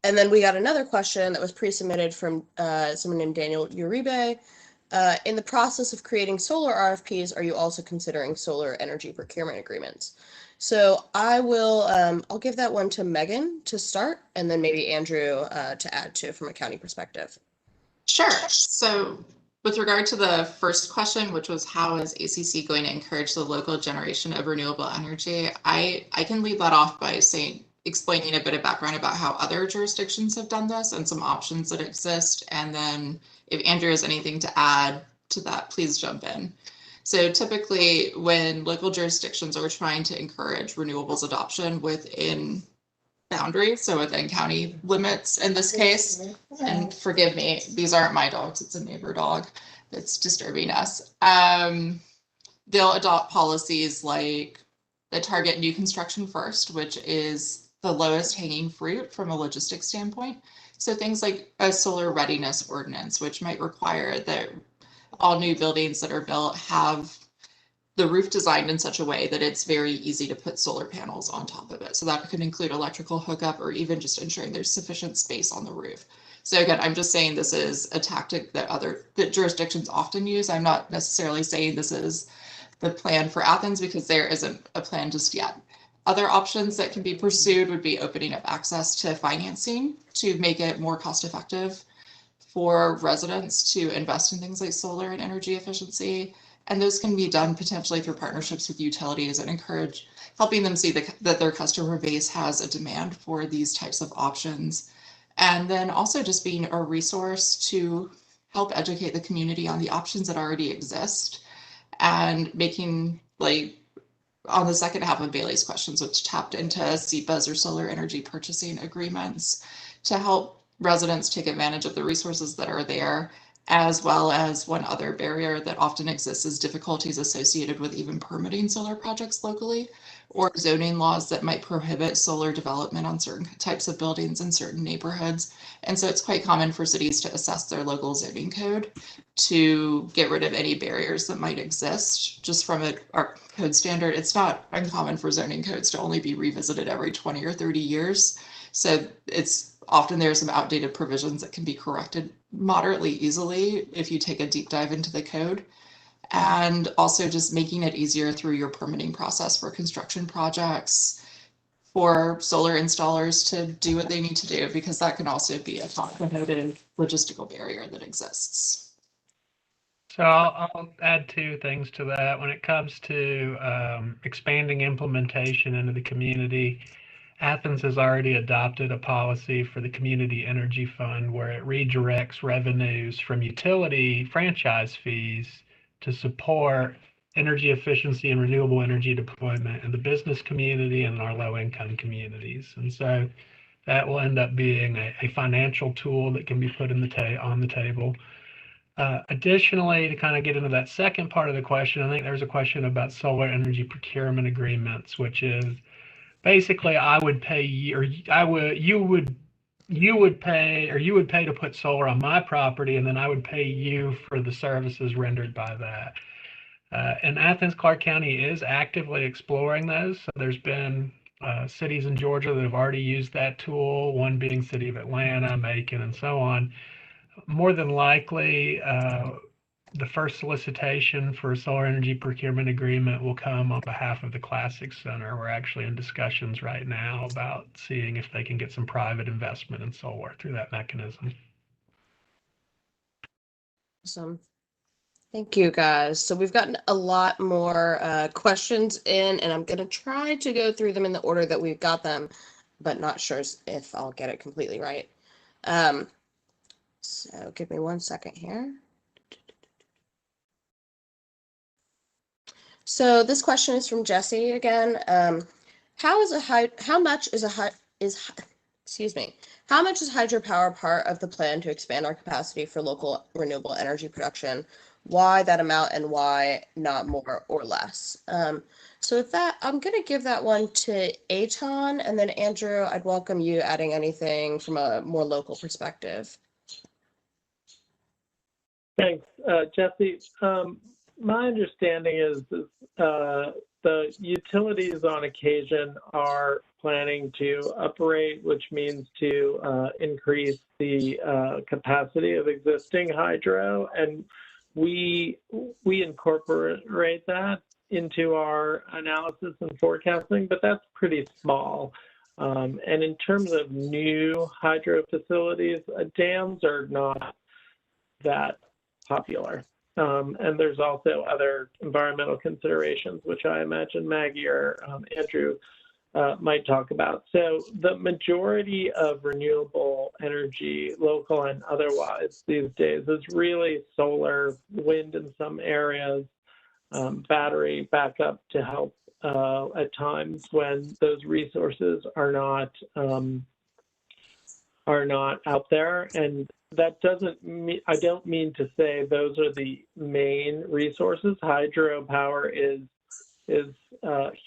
then we got another question that was pre-submitted from someone named Daniel Uribe. In the process of creating solar RFPs, are you also considering solar energy procurement agreements? So I'll give that one to Megan to start, and then maybe Andrew to add to from a county perspective. Sure. So with regard to the first question, which was how is ACC going to encourage the local generation of renewable energy, I can lead that off by explaining a bit of background about how other jurisdictions have done this and some options that exist. And then if Andrew has anything to add to that, please jump in. So typically when local jurisdictions are trying to encourage renewables adoption within boundaries, so within county limits in this case, and forgive me, these aren't my dogs, it's a neighbor dog that's disturbing us. They'll adopt policies like that target new construction first, which is the lowest hanging fruit from a logistics standpoint. So things like a solar readiness ordinance, which might require that all new buildings that are built have the roof designed in such a way that it's very easy to put solar panels on top of it. So that could include electrical hookup or even just ensuring there's sufficient space on the roof. So again, I'm just saying this is a tactic that jurisdictions often use. I'm not necessarily saying this is the plan for Athens because there isn't a plan just yet. Other options that can be pursued would be opening up access to financing to make it more cost effective for residents to invest in things like solar and energy efficiency. And those can be done potentially through partnerships with utilities and encourage helping them see that their customer base has a demand for these types of options. And then also just being a resource to help educate the community on the options that already exist and making, like on the second half of Bailey's questions, which tapped into SEPAs or solar energy purchasing agreements to help residents take advantage of the resources that are there, as well as one other barrier that often exists is difficulties associated with even permitting solar projects locally or zoning laws that might prohibit solar development on certain types of buildings in certain neighborhoods. And so it's quite common for cities to assess their local zoning code to get rid of any barriers that might exist. Just from our code standard, it's not uncommon for zoning codes to only be revisited every 20 or 30 years. So it's often there's some outdated provisions that can be corrected moderately easily if you take a deep dive into the code. And also just making it easier through your permitting process for construction projects for solar installers to do what they need to do, because that can also be a connoted logistical barrier that exists. So I'll add two things to that. When it comes to expanding implementation into the community, Athens has already adopted a policy for the Community Energy Fund where it redirects revenues from utility franchise fees to support energy efficiency and renewable energy deployment in the business community and our low-income communities. And so that will end up being a financial tool that can be put on the table. Additionally, to kind of get into that second part of the question, I think there's a question about solar energy procurement agreements, which is basically I would pay you, or you would you would pay, or you would pay to put solar on my property, and then I would pay you for the services rendered by that. And Athens-Clarke County is actively exploring those. So there's been cities in Georgia that have already used that tool, one being City of Atlanta, Macon, and so on. More than likely, the first solicitation for a solar energy procurement agreement will come on behalf of the Classic Center. We're actually in discussions right now about seeing if they can get some private investment in solar through that mechanism. Awesome. Thank you, guys. So we've gotten a lot more questions in, and I'm going to try to go through them in the order that we've got them, but not sure if I'll get it completely right. So give me 1 second here. So this question is from Jesse again. How much is hydropower part of the plan to expand our capacity for local renewable energy production? Why that amount and why not more or less? So with that, I'm going to give that one to Eitan, and then Andrew, I'd welcome you adding anything from a more local perspective. Thanks, Jesse. My understanding is the utilities on occasion are planning to uprate, which means to increase the capacity of existing hydro, and we incorporate that into our analysis and forecasting, but that's pretty small. And in terms of new hydro facilities, dams are not that popular. And there's also other environmental considerations, which I imagine Maggie or Andrew might talk about. So the majority of renewable energy, local and otherwise, these days is really solar, wind in some areas, battery backup to help at times when those resources are not out there. And that doesn't mean, I don't mean to say those are the main resources. Hydropower is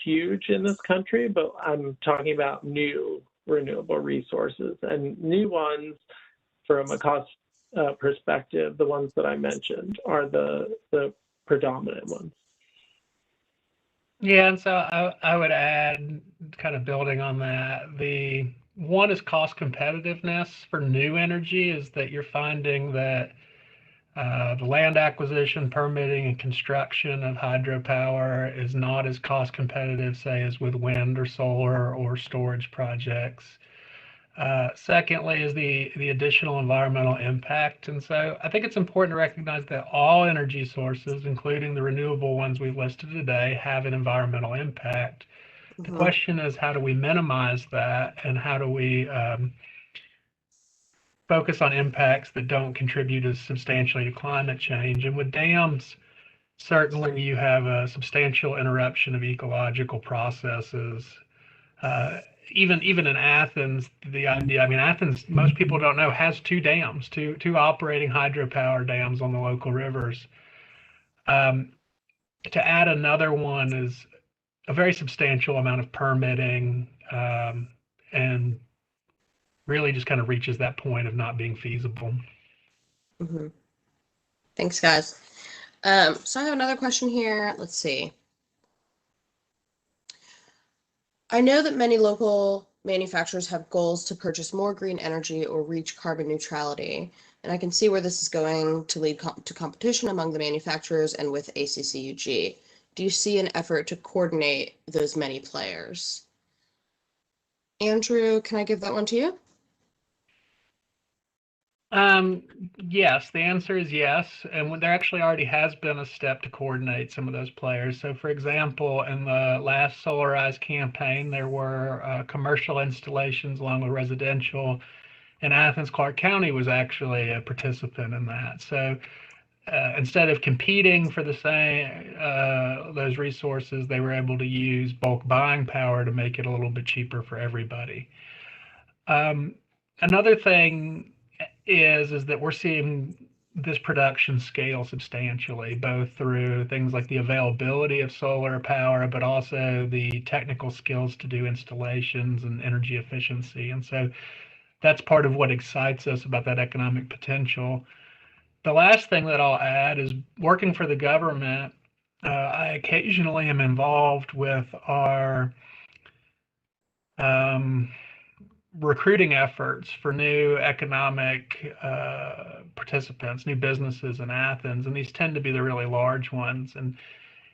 huge in this country, but I'm talking about new renewable resources, and new ones from a cost perspective, the ones that I mentioned are the predominant ones. Yeah, and so I would add, kind of building on that, the one is cost competitiveness for new energy, is that you're finding that the land acquisition, permitting, and construction of hydropower is not as cost competitive, say, as with wind or solar or storage projects. Secondly is the additional environmental impact. And so I think it's important to recognize that all energy sources, including the renewable ones we've listed today, have an environmental impact. The question is, how do we minimize that, and how do we focus on impacts that don't contribute as substantially to climate change? And with dams, certainly you have a substantial interruption of ecological processes. Even in Athens, the idea, I mean, Athens, most people don't know, has two dams, two operating hydropower dams on the local rivers. To add another one is a very substantial amount of permitting, and really just kind of reaches that point of not being feasible. Mm-hmm. Thanks, guys. So I have another question here. Let's see. I know that many local manufacturers have goals to purchase more green energy or reach carbon neutrality, and I can see where this is going to lead to competition among the manufacturers and with ACCUG. Do you see an effort to coordinate those many players? Andrew, can I give that one to you? Yes, the answer is yes. And there actually already has been a step to coordinate some of those players. So for example, in the last Solarize campaign, there were commercial installations along with residential, and Athens-Clarke County was actually a participant in that. So instead of competing for the same those resources, they were able to use bulk buying power to make it a little bit cheaper for everybody. Another thing is that we're seeing this production scale substantially, both through things like the availability of solar power, but also the technical skills to do installations and energy efficiency. And so that's part of what excites us about that economic potential. The last thing that I'll add is working for the government. I occasionally am involved with our recruiting efforts for new economic participants, new businesses in Athens, and these tend to be the really large ones. And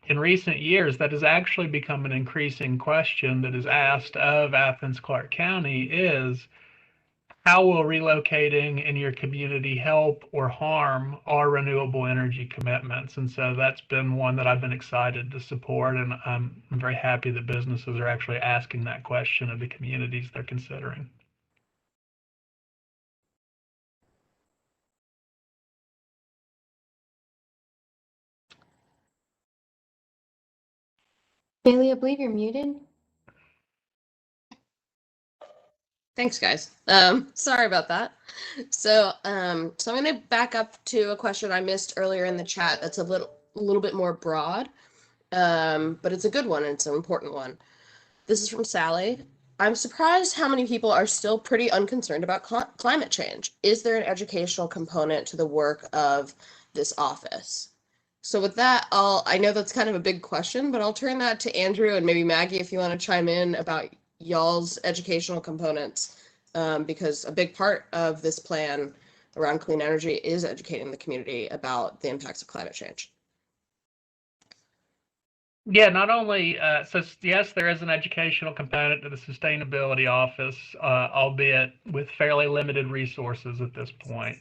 in recent years, that has actually become an increasing question that is asked of Athens-Clarke County is, how will relocating in your community help or harm our renewable energy commitments? And so that's been one that I've been excited to support, and I'm very happy that businesses are actually asking that question of the communities they're considering. Bailey, I believe you're muted. Thanks, guys. Sorry about that. So I'm going to back up to a question I missed earlier in the chat that's a little bit more broad, but it's a good one and it's an important one. This is from Sally. I'm surprised how many people are still pretty unconcerned about climate change. Is there an educational component to the work of this office? So with that, I know that's kind of a big question, but I'll turn that to Andrew and maybe Maggie if you want to chime in about y'all's educational components, because a big part of this plan around clean energy is educating the community about the impacts of climate change. Yeah, not only, so yes, there is an educational component to the sustainability office, albeit with fairly limited resources at this point.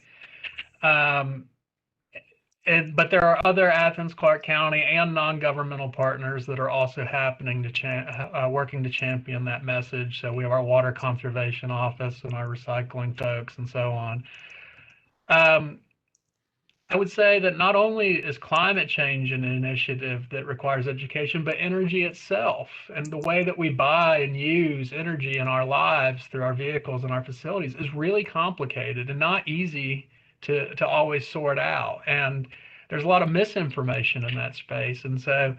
But there are other Athens-Clarke County and non-governmental partners that are also happening to working to champion that message. So we have our water conservation office and our recycling folks and so on. I would say that not only is climate change an initiative that requires education, but energy itself and the way that we buy and use energy in our lives through our vehicles and our facilities is really complicated and not easy to always sort out. And there's a lot of misinformation in that space. And so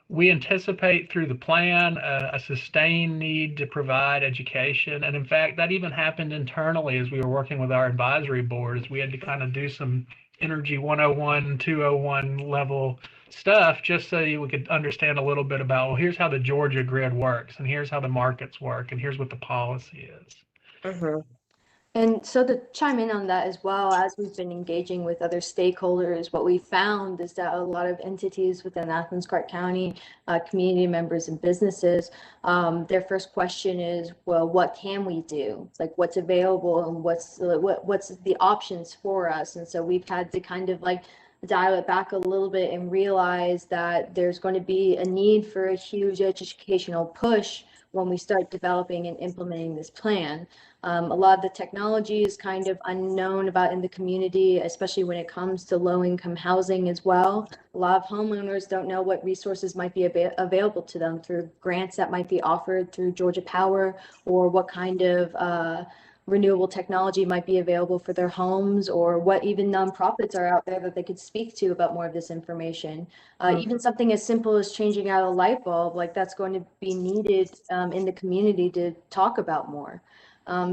we anticipate through the plan a sustained need to provide education. And in fact, that even happened internally as we were working with our advisory board, as we had to kind of do some Energy 101, 201 level stuff, just so we could understand a little bit about, well, here's how the Georgia grid works, and here's how the markets work, and here's what the policy is. Mm-hmm. And so to chime in on that as well, as we've been engaging with other stakeholders, what we found is that a lot of entities within Athens-Clarke County, community members and businesses, their first question is, well, what can we do? Like, what's available and what's the options for us? And so we've had to kind of like dial it back a little bit and realize that there's going to be a need for a huge educational push when we start developing and implementing this plan. A lot of the technology is kind of unknown about in the community, especially when it comes to low-income housing as well. A lot of homeowners don't know what resources might be available to them through grants that might be offered through Georgia Power, or what kind of renewable technology might be available for their homes, or what even nonprofits are out there that they could speak to about more of this information. Even something as simple as changing out a light bulb, like that's going to be needed in the community to talk about more.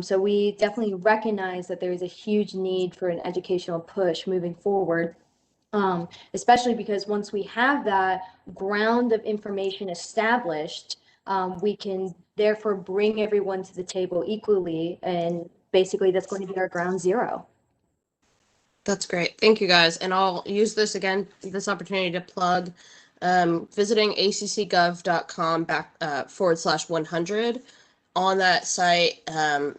So we definitely recognize that there is a huge need for an educational push moving forward, especially because once we have that ground of information established, we can therefore bring everyone to the table equally, and basically that's going to be our ground zero. That's great. Thank you, guys. And I'll use this opportunity to plug visiting accgov.com /100. On that site,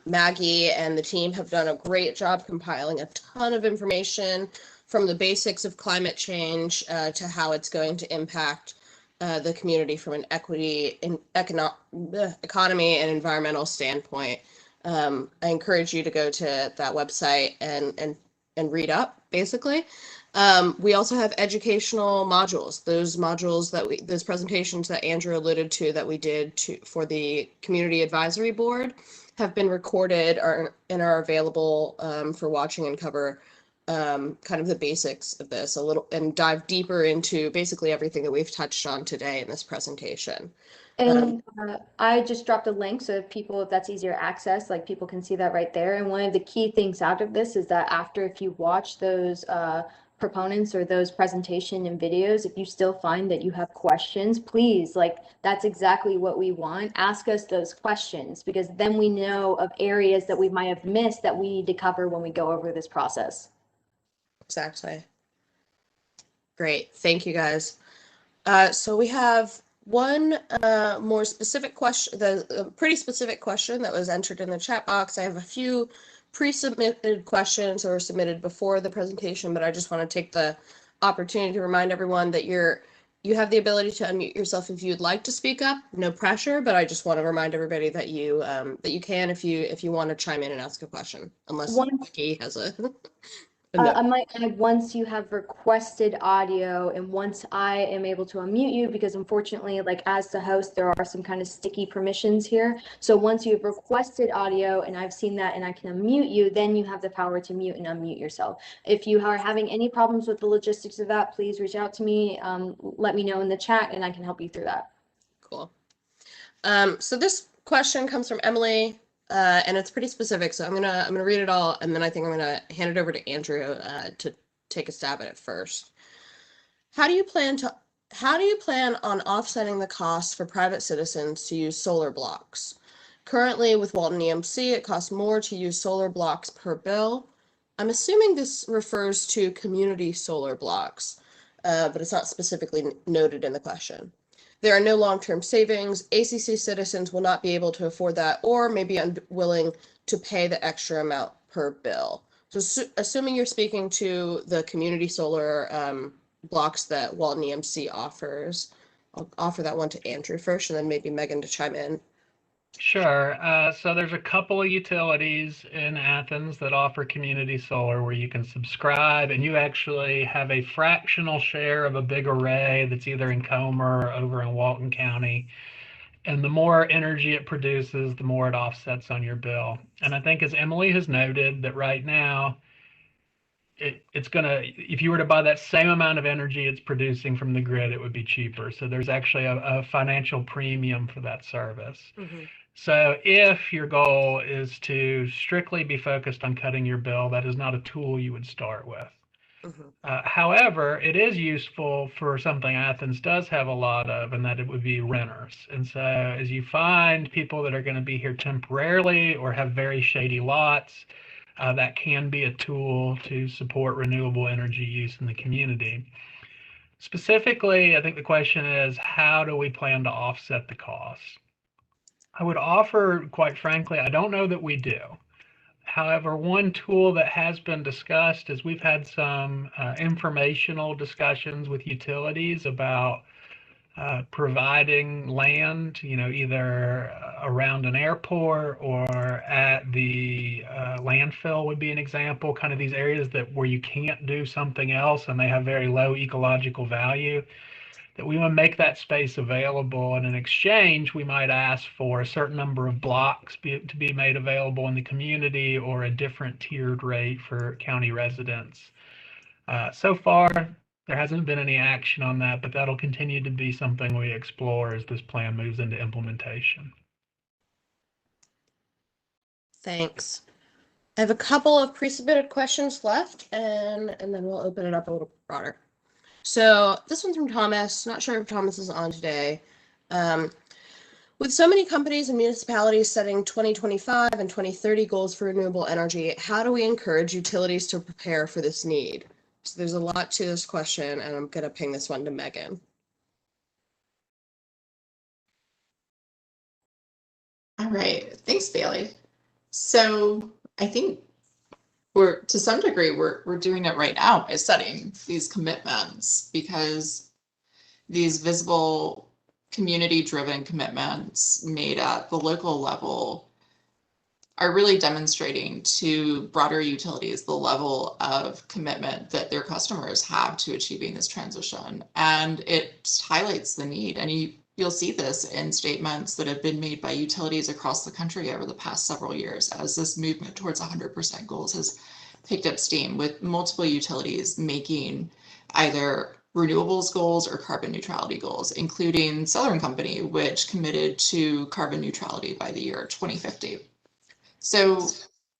Maggie and the team have done a great job compiling a ton of information from the basics of climate change to how it's going to impact the community from an equity in economy and environmental standpoint. I encourage you to go to that website and read up, basically. We also have educational modules. Those presentations that Andrew alluded to that we did for the Community Advisory Board have been recorded and are available for watching and cover kind of the basics of this a little and dive deeper into basically everything that we've touched on today in this presentation. And I just dropped a link so if people, if that's easier access, like people can see that right there. And one of the key things out of this is that after, if you watch those proponents or those presentation and videos, if you still find that you have questions, please, like, that's exactly what we want. Ask us those questions, because then we know of areas that we might have missed that we need to cover when we go over this process. Exactly. Great. Thank you, guys. So we have one more specific question, a pretty specific question that was entered in the chat box. I have a few pre-submitted questions that were submitted before the presentation, but I just want to take the opportunity to remind everyone that you have the ability to unmute yourself if you'd like to speak up. No pressure, but I just want to remind everybody that you can if you want to chime in and ask a question, unless Becky has a. I might add, once you have requested audio and once I am able to unmute you, because unfortunately, like as the host, there are some kind of sticky permissions here. So once you've requested audio and I've seen that and I can unmute you, then you have the power to mute and unmute yourself. If you are having any problems with the logistics of that, please reach out to me. Let me know in the chat and I can help you through that. Cool. So this question comes from Emily. And it's pretty specific, so I'm gonna read it all, and then I think I'm gonna hand it over to Andrew to take a stab at it first. How do you plan on offsetting the costs for private citizens to use solar blocks? Currently, with Walton EMC, it costs more to use solar blocks per bill. I'm assuming this refers to community solar blocks, but it's not specifically noted in the question. There are no long-term savings. ACC citizens will not be able to afford that or may be unwilling to pay the extra amount per bill. So assuming you're speaking to the community solar blocks that Walton EMC offers, I'll offer that one to Andrew first and then maybe Megan to chime in. Sure. So there's a couple of utilities in Athens that offer community solar where you can subscribe and you actually have a fractional share of a big array that's either in Comer or over in Walton County. And the more energy it produces, the more it offsets on your bill. And I think, as Emily has noted, that right now, it's gonna, if you were to buy that same amount of energy it's producing from the grid, it would be cheaper. So there's actually a financial premium for that service. Mm-hmm. So if your goal is to strictly be focused on cutting your bill, that is not a tool you would start with. Mm-hmm. However, it is useful for something Athens does have a lot of, and that it would be renters. And so as you find people that are going to be here temporarily or have very shady lots, that can be a tool to support renewable energy use in the community. Specifically, I think the question is, how do we plan to offset the costs? I would offer, quite frankly, I don't know that we do. However, one tool that has been discussed is we've had some informational discussions with utilities about providing land, either around an airport or at the landfill would be an example, kind of these areas where you can't do something else and they have very low ecological value, that we want to make that space available. And in exchange, we might ask for a certain number of blocks to be made available in the community or a different tiered rate for county residents. So far, there hasn't been any action on that, but that'll continue to be something we explore as this plan moves into implementation. Thanks. I have a couple of pre-submitted questions left, and then we'll open it up a little broader. So this one's from Thomas. Not sure if Thomas is on today. With so many companies and municipalities setting 2025 and 2030 goals for renewable energy, how do we encourage utilities to prepare for this need? So there's a lot to this question, and I'm going to ping this one to Megan. All right. Thanks, Bailey. So I think to some degree, we're doing it right now by setting these commitments, because these visible community-driven commitments made at the local level are really demonstrating to broader utilities the level of commitment that their customers have to achieving this transition. And it highlights the need. And you'll see this in statements that have been made by utilities across the country over the past several years as this movement towards 100% goals has picked up steam, with multiple utilities making either renewables goals or carbon neutrality goals, including Southern Company, which committed to carbon neutrality by the year 2050. So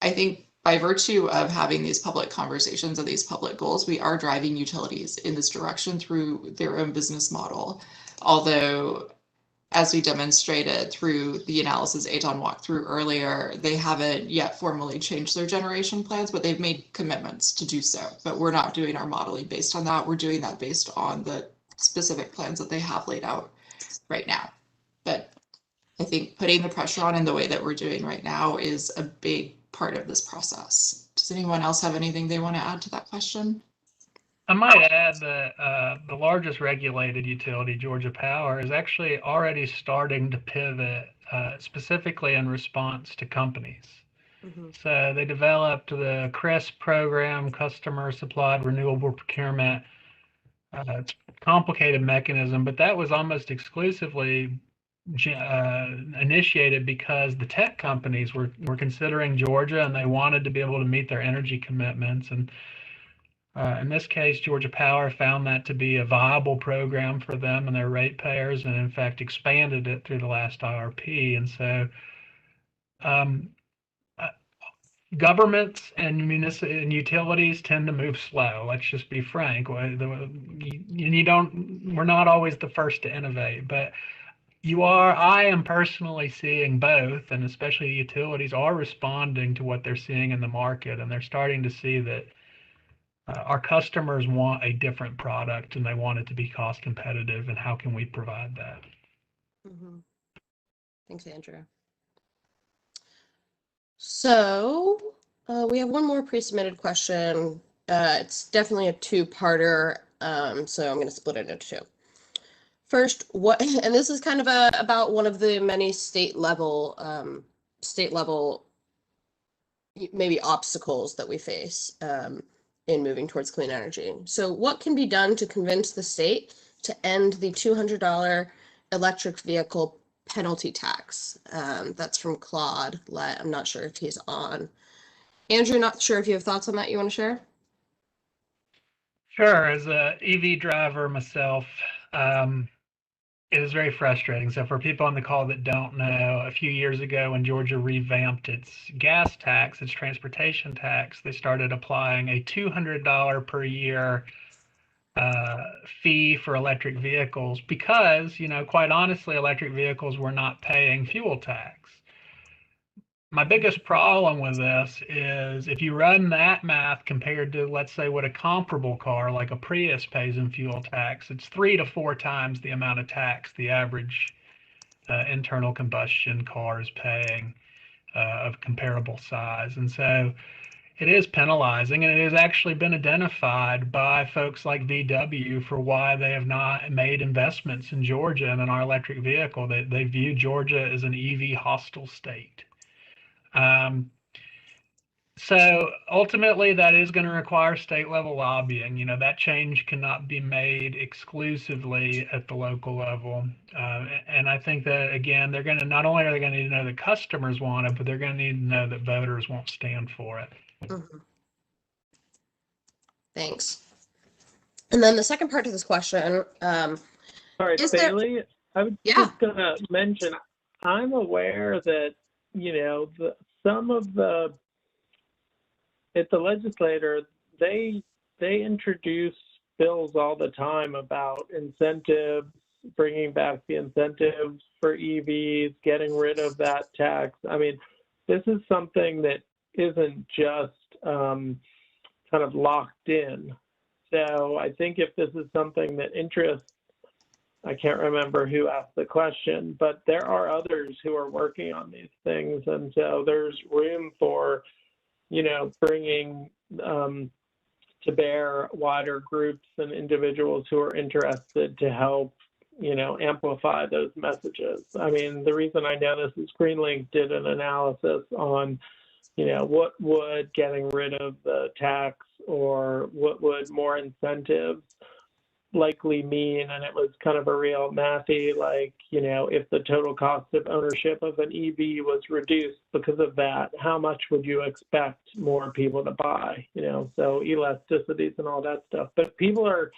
I think by virtue of having these public conversations and these public goals, we are driving utilities in this direction through their own business model. Although, as we demonstrated through the analysis Eitan walked through earlier, they haven't yet formally changed their generation plans, but they've made commitments to do so. But we're not doing our modeling based on that. We're doing that based on the specific plans that they have laid out right now. But I think putting the pressure on in the way that we're doing right now is a big part of this process. Does anyone else have anything they want to add to that question? I might add that the largest regulated utility, Georgia Power, is actually already starting to pivot specifically in response to companies. So they developed the CRISP program, Customer Supplied Renewable Procurement. It's a complicated mechanism, but that was almost exclusively initiated because the tech companies were considering Georgia and they wanted to be able to meet their energy commitments. And in this case, Georgia Power found that to be a viable program for them and their ratepayers, and in fact expanded it through the last IRP. And so governments and utilities tend to move slow. Let's just be frank. We're not always the first to innovate, but I am personally seeing both, and especially utilities are responding to what they're seeing in the market, and they're starting to see that our customers want a different product and they want it to be cost competitive, and how can we provide that? Thanks, Andrew. So we have one more pre-submitted question. It's definitely a two-parter, so I'm going to split it into two. First, and this is kind of about one of the many state level maybe obstacles that we face in moving towards clean energy. So what can be done to convince the state to end the $200 electric vehicle penalty tax? That's from Claude. I'm not sure if he's on. Andrew, not sure if you have thoughts on that you want to share? Sure. As a EV driver myself, it is very frustrating. So for people on the call that don't know, a few years ago when Georgia revamped its gas tax, its transportation tax, they started applying a $200 per year fee for electric vehicles because, quite honestly, electric vehicles were not paying fuel tax. My biggest problem with this is if you run that math compared to, let's say, what a comparable car like a Prius pays in fuel tax, it's 3 to 4 times the amount of tax the average internal combustion car is paying of comparable size. And so it is penalizing, and it has actually been identified by folks like VW for why they have not made investments in Georgia and in our electric vehicle. They view Georgia as an EV hostile state. So ultimately, that is going to require state level lobbying. That change cannot be made exclusively at the local level. And I think that, again, they're going to, not only are they going to need to know that customers want it, but they're going to need to know that voters won't stand for it. Thanks. And then the second part to this question. Sorry, Bailey, I was just going to mention, I'm aware that, some of at the legislature, they introduce bills all the time about incentives, bringing back the incentives for EVs, getting rid of that tax. I mean, this is something that isn't just kind of locked in. So I think if this is something that interests, I can't remember who asked the question, but there are others who are working on these things. And so there's room for, bringing to bear wider groups and individuals who are interested to help, amplify those messages. I mean, the reason I know this is Greenlink did an analysis on, what would getting rid of the tax or what would more incentives likely mean, and it was kind of a real mathy, like, if the total cost of ownership of an EV was reduced because of that, how much would you expect more people to buy? So elasticities and all that stuff. But people are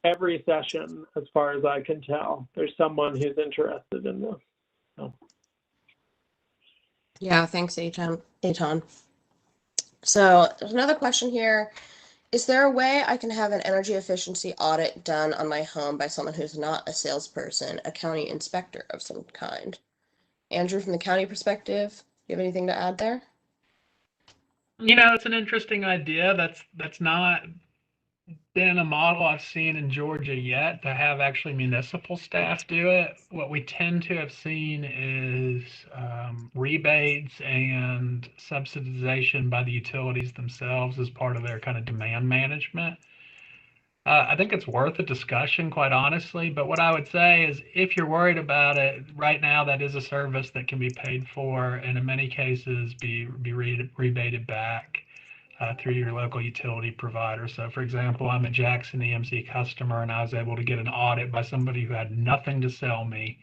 every session, as far as I can tell, there's someone who's interested in this. So. Yeah, thanks, Aton. So there's another question here. Is there a way I can have an energy efficiency audit done on my home by someone who's not a salesperson, a county inspector of some kind? Andrew, from the county perspective, do you have anything to add there? You know, it's an interesting idea. That's not been a model I've seen in Georgia yet, to have actually municipal staff do it. What we tend to have seen is rebates and subsidization by the utilities themselves as part of their kind of demand management. I think it's worth a discussion, quite honestly. But what I would say is, if you're worried about it, right now that is a service that can be paid for, and in many cases be rebated back through your local utility provider. So, for example, I'm a Jackson EMC customer, and I was able to get an audit by somebody who had nothing to sell me.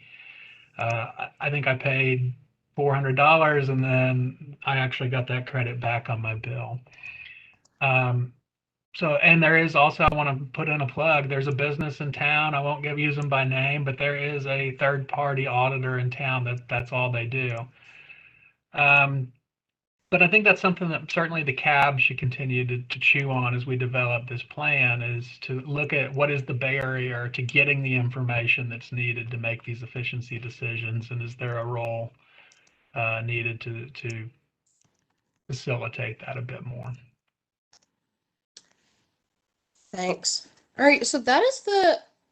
I think I paid $400, and then I actually got that credit back on my bill. So, and there is also, I want to put in a plug, there's a business in town, I won't use them by name, but there is a third-party auditor in town that's all they do. But I think that's something that certainly the CAB should continue to chew on as we develop this plan, is to look at what is the barrier to getting the information that's needed to make these efficiency decisions, and is there a role needed to facilitate that a bit more. Thanks. All right, so that is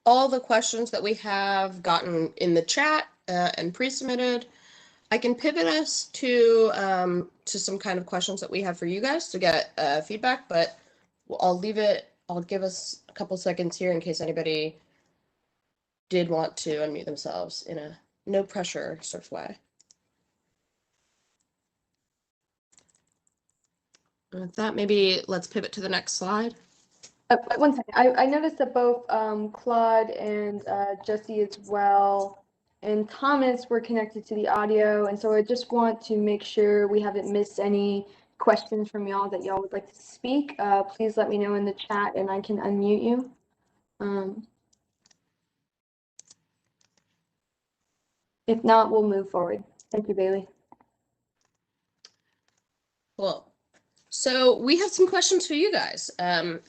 all the questions that we have gotten in the chat and pre-submitted. I can pivot us to some kind of questions that we have for you guys to get feedback, but I'll give us a couple seconds here in case anybody did want to unmute themselves in a no pressure sort of way. And with that, maybe let's pivot to the next slide. 1 second. I noticed that both Claude and Jesse as well and Thomas were connected to the audio, and so I just want to make sure we haven't missed any questions from y'all that y'all would like to speak. Please let me know in the chat and I can unmute you. If not, we'll move forward. Thank you, Bailey. Cool. So we have some questions for you guys.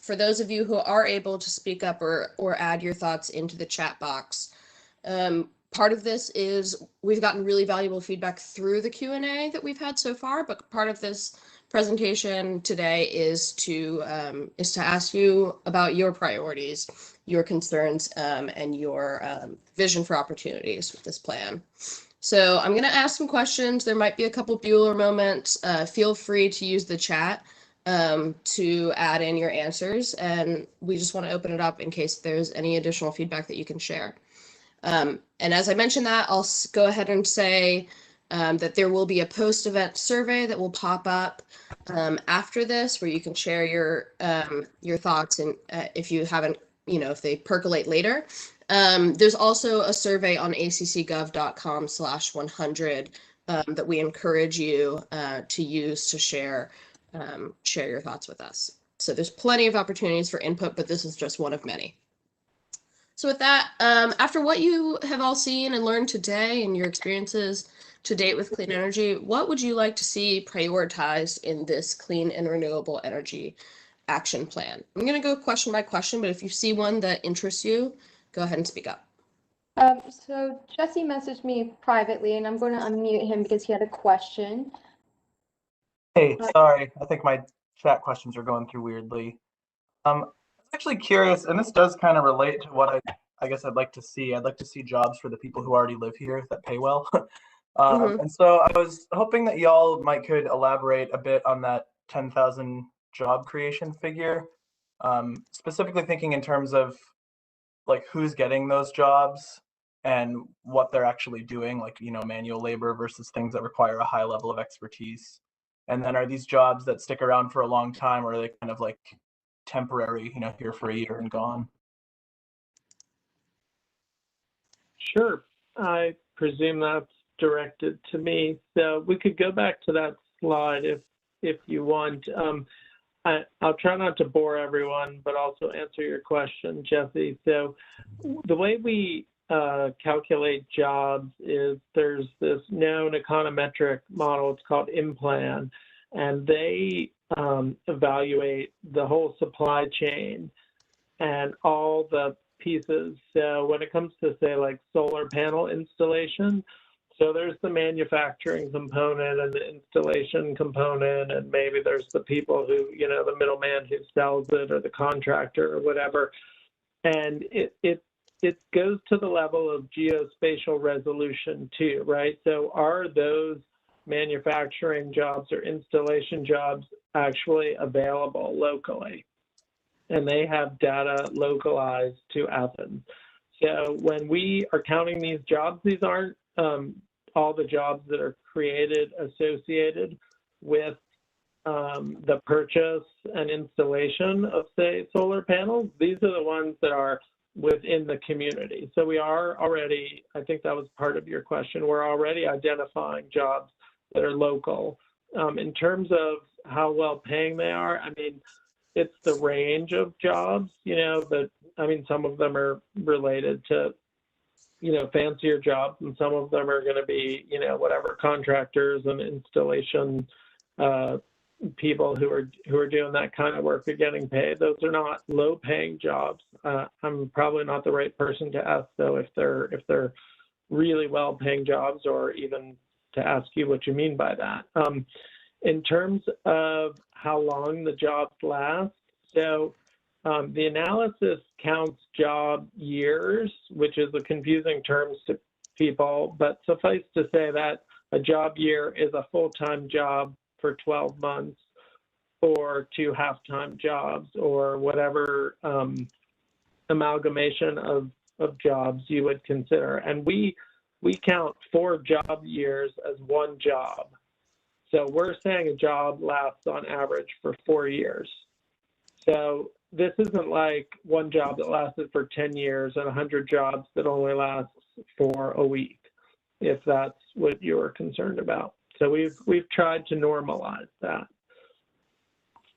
For those of you who are able to speak up or add your thoughts into the chat box. Part of this is we've gotten really valuable feedback through the Q&A that we've had so far, but part of this presentation today is to ask you about your priorities, your concerns, and your vision for opportunities with this plan. So I'm going to ask some questions. There might be a couple Bueller moments. Feel free to use the chat to add in your answers, and we just want to open it up in case there's any additional feedback that you can share. And as I mentioned that, I'll go ahead and say that there will be a post-event survey that will pop up after this, where you can share your thoughts, and if you haven't, if they percolate later. There's also a survey on accgov.com/100 that we encourage you to use to share your thoughts with us. So there's plenty of opportunities for input, but this is just one of many. So with that, after what you have all seen and learned today and your experiences to date with clean energy, what would you like to see prioritized in this clean and renewable energy action plan? I'm going to go question by question, but if you see one that interests you, go ahead and speak up. So Jesse messaged me privately, and I'm going to unmute him because he had a question. Hey, sorry, I think my chat questions are going through weirdly. I'm actually curious, and this does kind of relate to what I guess I'd like to see. I'd like to see jobs for the people who already live here that pay well. And so I was hoping that y'all could elaborate a bit on that 10,000 job creation figure, specifically thinking in terms of like who's getting those jobs and what they're actually doing, like, manual labor versus things that require a high level of expertise. And then are these jobs that stick around for a long time, or are they kind of like temporary, here for a year and gone? Sure. I presume that's directed to me. So we could go back to that slide if you want. I'll try not to bore everyone, but also answer your question, Jesse. So the way we calculate jobs is there's this known econometric model. It's called IMPLAN, and they evaluate the whole supply chain and all the pieces. So when it comes to, say, like solar panel installation, so there's the manufacturing component and the installation component, and maybe there's the people who, you know, the middleman who sells it or the contractor or whatever. And it goes to the level of geospatial resolution too, right? So are those manufacturing jobs or installation jobs actually available locally? And they have data localized to Athens. So when we are counting these jobs, these aren't all the jobs that are created associated with the purchase and installation of, say, solar panels. These are the ones that are within the community. So we are already, I think that was part of your question, we're already identifying jobs that are local. In terms of how well paying they are, I mean, it's the range of jobs, you know, that, I mean, some of them are related to, you know, fancier jobs, and some of them are going to be, you know, whatever, contractors and installation people who are doing that kind of work are getting paid. Those are not low-paying jobs. I'm probably not the right person to ask, though, if they're really well-paying jobs, or even to ask you what you mean by that. In terms of how long the jobs last, so the analysis counts job years, which is a confusing term to people, but suffice to say that a job year is a full-time job for 12 months, or 2 half-time jobs, or whatever amalgamation of jobs you would consider. And we count 4 job years as one job. So we're saying a job lasts on average for 4 years. So this isn't like one job that lasted for 10 years and 100 jobs that only last for a week, if that's what you're concerned about. So we've tried to normalize that.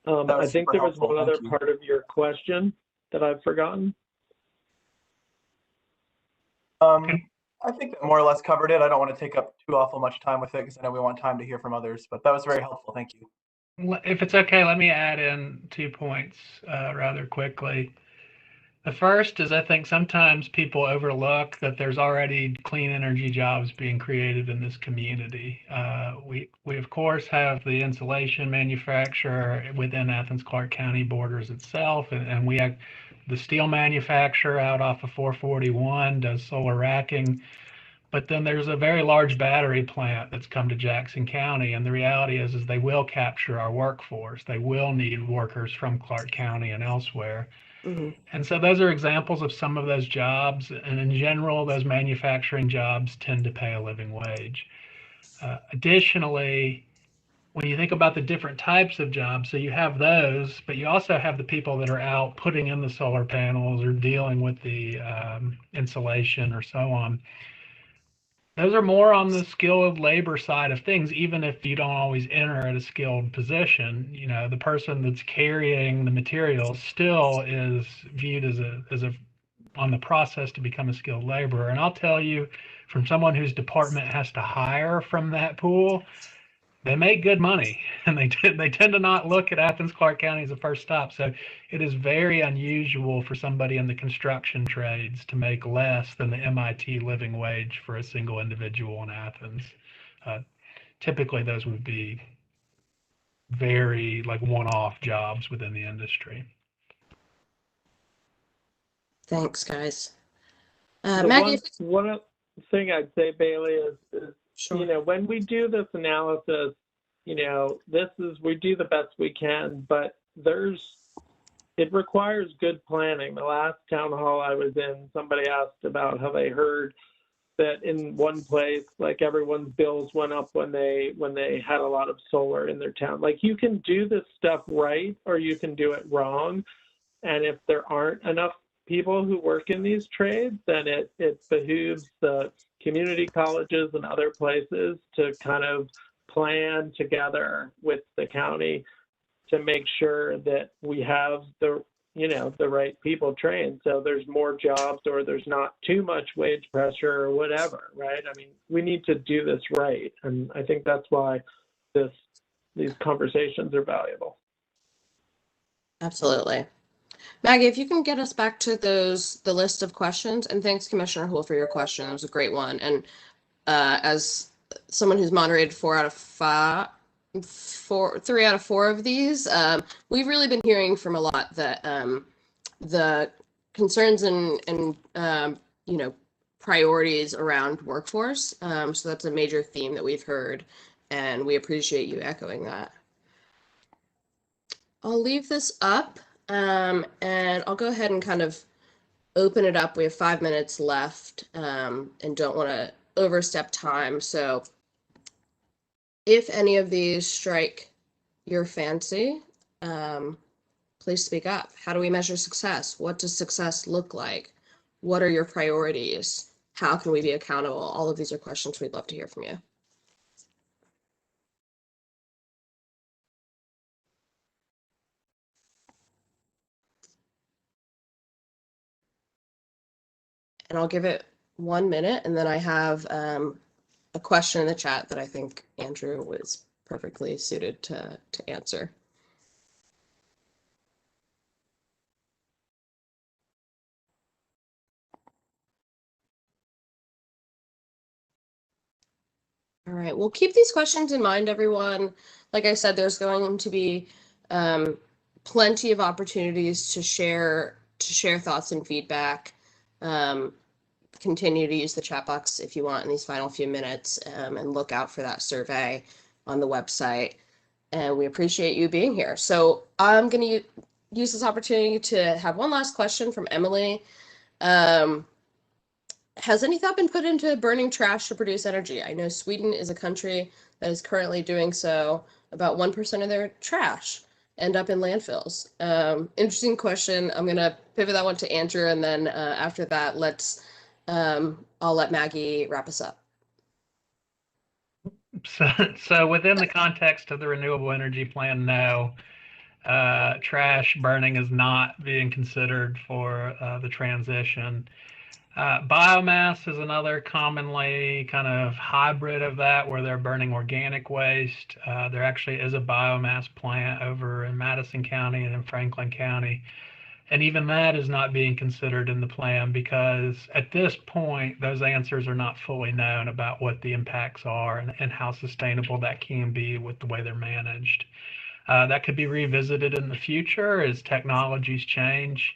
I think there was one other part of your question that I've forgotten. I think that more or less covered it. I don't want to take up too awful much time with it because I know we want time to hear from others, but that was very helpful. Thank you. If it's okay, let me add in 2 points rather quickly. The first is, I think sometimes people overlook that there's already clean energy jobs being created in this community. We of course have the insulation manufacturer within Athens-Clarke County borders itself, and we have the steel manufacturer out off of 441 does solar racking. But then there's a very large battery plant that's come to Jackson County, and the reality is they will capture our workforce. They will need workers from Clarke County and elsewhere. Mm-hmm. And so those are examples of some of those jobs. And in general, those manufacturing jobs tend to pay a living wage. Additionally, when you think about the different types of jobs, so you have those, but you also have the people that are out putting in the solar panels or dealing with the insulation or so on. Those are more on the skilled labor side of things, even if you don't always enter at a skilled position. You know, the person that's carrying the materials still is viewed as a on the process to become a skilled laborer. And I'll tell you, from someone whose department has to hire from that pool, they make good money, and they tend to not look at Athens-Clarke County as a first stop. So it is very unusual for somebody in the construction trades to make less than the MIT living wage for a single individual in Athens. Typically, those would be very like one-off jobs within the industry. Thanks, guys. The Maggie, one thing I'd say, Bailey, is sure. you know, when we do this analysis, you know, we do the best we can, but it requires good planning. The last town hall I was in, somebody asked about how they heard that in one place, like everyone's bills went up when they had a lot of solar in their town. Like, you can do this stuff right, or you can do it wrong. And if there aren't enough people who work in these trades, then it behooves the community colleges and other places to kind of plan together with the county to make sure that we have the right people trained, so there's more jobs or there's not too much wage pressure or whatever, right? I mean, we need to do this right, and I think that's why these conversations are valuable. Absolutely. Maggie, if you can get us back to the list of questions, and thanks Commissioner Houle for your question. It was a great one. And as someone who's moderated 3 out of 4 of these, we've really been hearing from a lot that the concerns and priorities around workforce. So that's a major theme that we've heard, and we appreciate you echoing that. I'll leave this up, and I'll go ahead and kind of open it up. We have 5 minutes left, and don't want to overstep time. So if any of these strike your fancy, please speak up. How do we measure success? What does success look like? What are your priorities? How can we be accountable? All of these are questions we'd love to hear from you. And I'll give it 1 minute, and then I have a question in the chat that I think Andrew was perfectly suited to answer. All right, we'll keep these questions in mind, everyone. Like I said, there's going to be plenty of opportunities to share thoughts and feedback. Continue to use the chat box if you want in these final few minutes, and look out for that survey on the website. And we appreciate you being here. So I'm going to use this opportunity to have one last question from Emily. Has any thought been put into burning trash to produce energy? I know Sweden is a country that is currently doing so. About 1% of their trash end up in landfills. Interesting question. I'm going to pivot that one to Andrew, and then after that, I'll let Maggie wrap us up. So within the context of the renewable energy plan, no, trash burning is not being considered for the transition. Biomass is another commonly kind of hybrid of that, where they're burning organic waste. There actually is a biomass plant over in Madison County and in Franklin County. And even that is not being considered in the plan, because at this point, those answers are not fully known about what the impacts are and how sustainable that can be with the way they're managed. That could be revisited in the future as technologies change.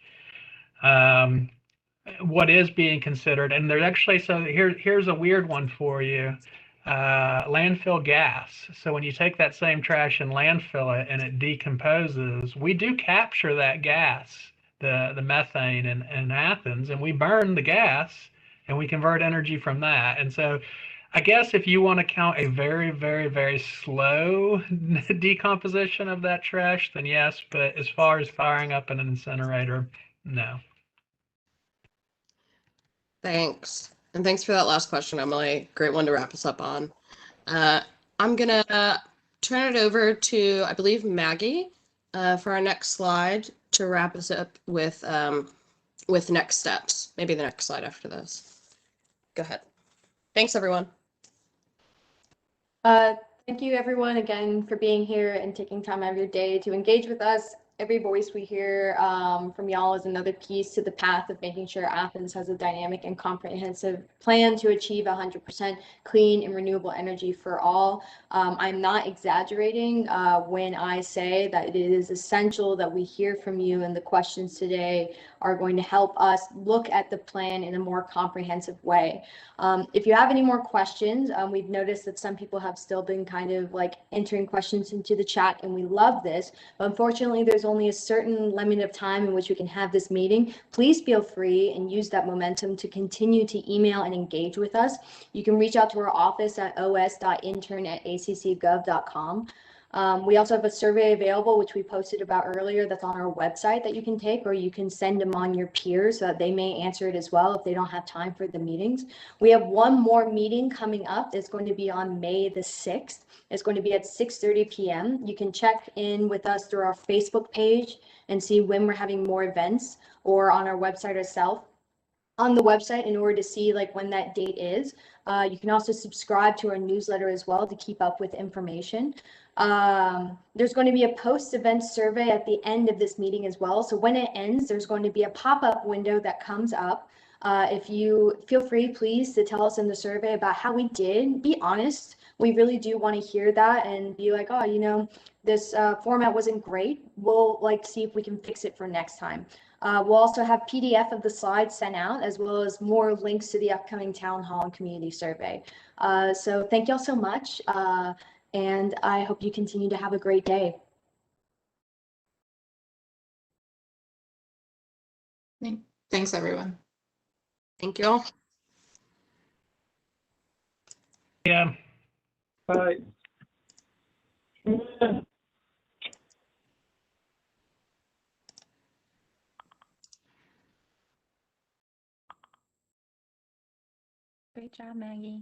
What is being considered, and there's actually, so here's a weird one for you, landfill gas. So when you take that same trash and landfill it and it decomposes, we do capture that gas, the methane in Athens, and we burn the gas and we convert energy from that. And so I guess if you want to count a very, very, very slow decomposition of that trash, then yes, but as far as firing up an incinerator, no. Thanks. And thanks for that last question, Emily. Great one to wrap us up on. I'm going to turn it over to, I believe, Maggie for our next slide to wrap us up with next steps. Maybe the next slide after this. Go ahead. Thanks, everyone. Thank you, everyone, again, for being here and taking time out of your day to engage with us. Every voice we hear from y'all is another piece to the path of making sure Athens has a dynamic and comprehensive plan to achieve 100% clean and renewable energy for all. I'm not exaggerating when I say that it is essential that we hear from you, and the questions today are going to help us look at the plan in a more comprehensive way. If you have any more questions, we've noticed that some people have still been kind of like entering questions into the chat, and we love this. But unfortunately, there's only a certain limit of time in which we can have this meeting. Please feel free and use that momentum to continue to email and engage with us. You can reach out to our office at os.intern@accgov.com. We also have a survey available, which we posted about earlier, that's on our website that you can take, or you can send them on your peers so that they may answer it as well if they don't have time for the meetings. We have one more meeting coming up. It's going to be on May the 6th. It's going to be at 6:30 p.m. You can check in with us through our Facebook page and see when we're having more events, or on our website itself. On the website, in order to see like when that date is. You can also subscribe to our newsletter as well to keep up with information. There's going to be a post-event survey at the end of this meeting as well. So when it ends, there's going to be a pop-up window that comes up. If you feel free, please, to tell us in the survey about how we did. Be honest. We really do want to hear that and be like, oh, you know, this format wasn't great. We'll like see if we can fix it for next time. We'll also have PDF of the slides sent out, as well as more links to the upcoming town hall and community survey. So thank y'all so much. And I hope you continue to have a great day. Thanks, everyone. Thank you all. Yeah. Bye. Great job, Maggie.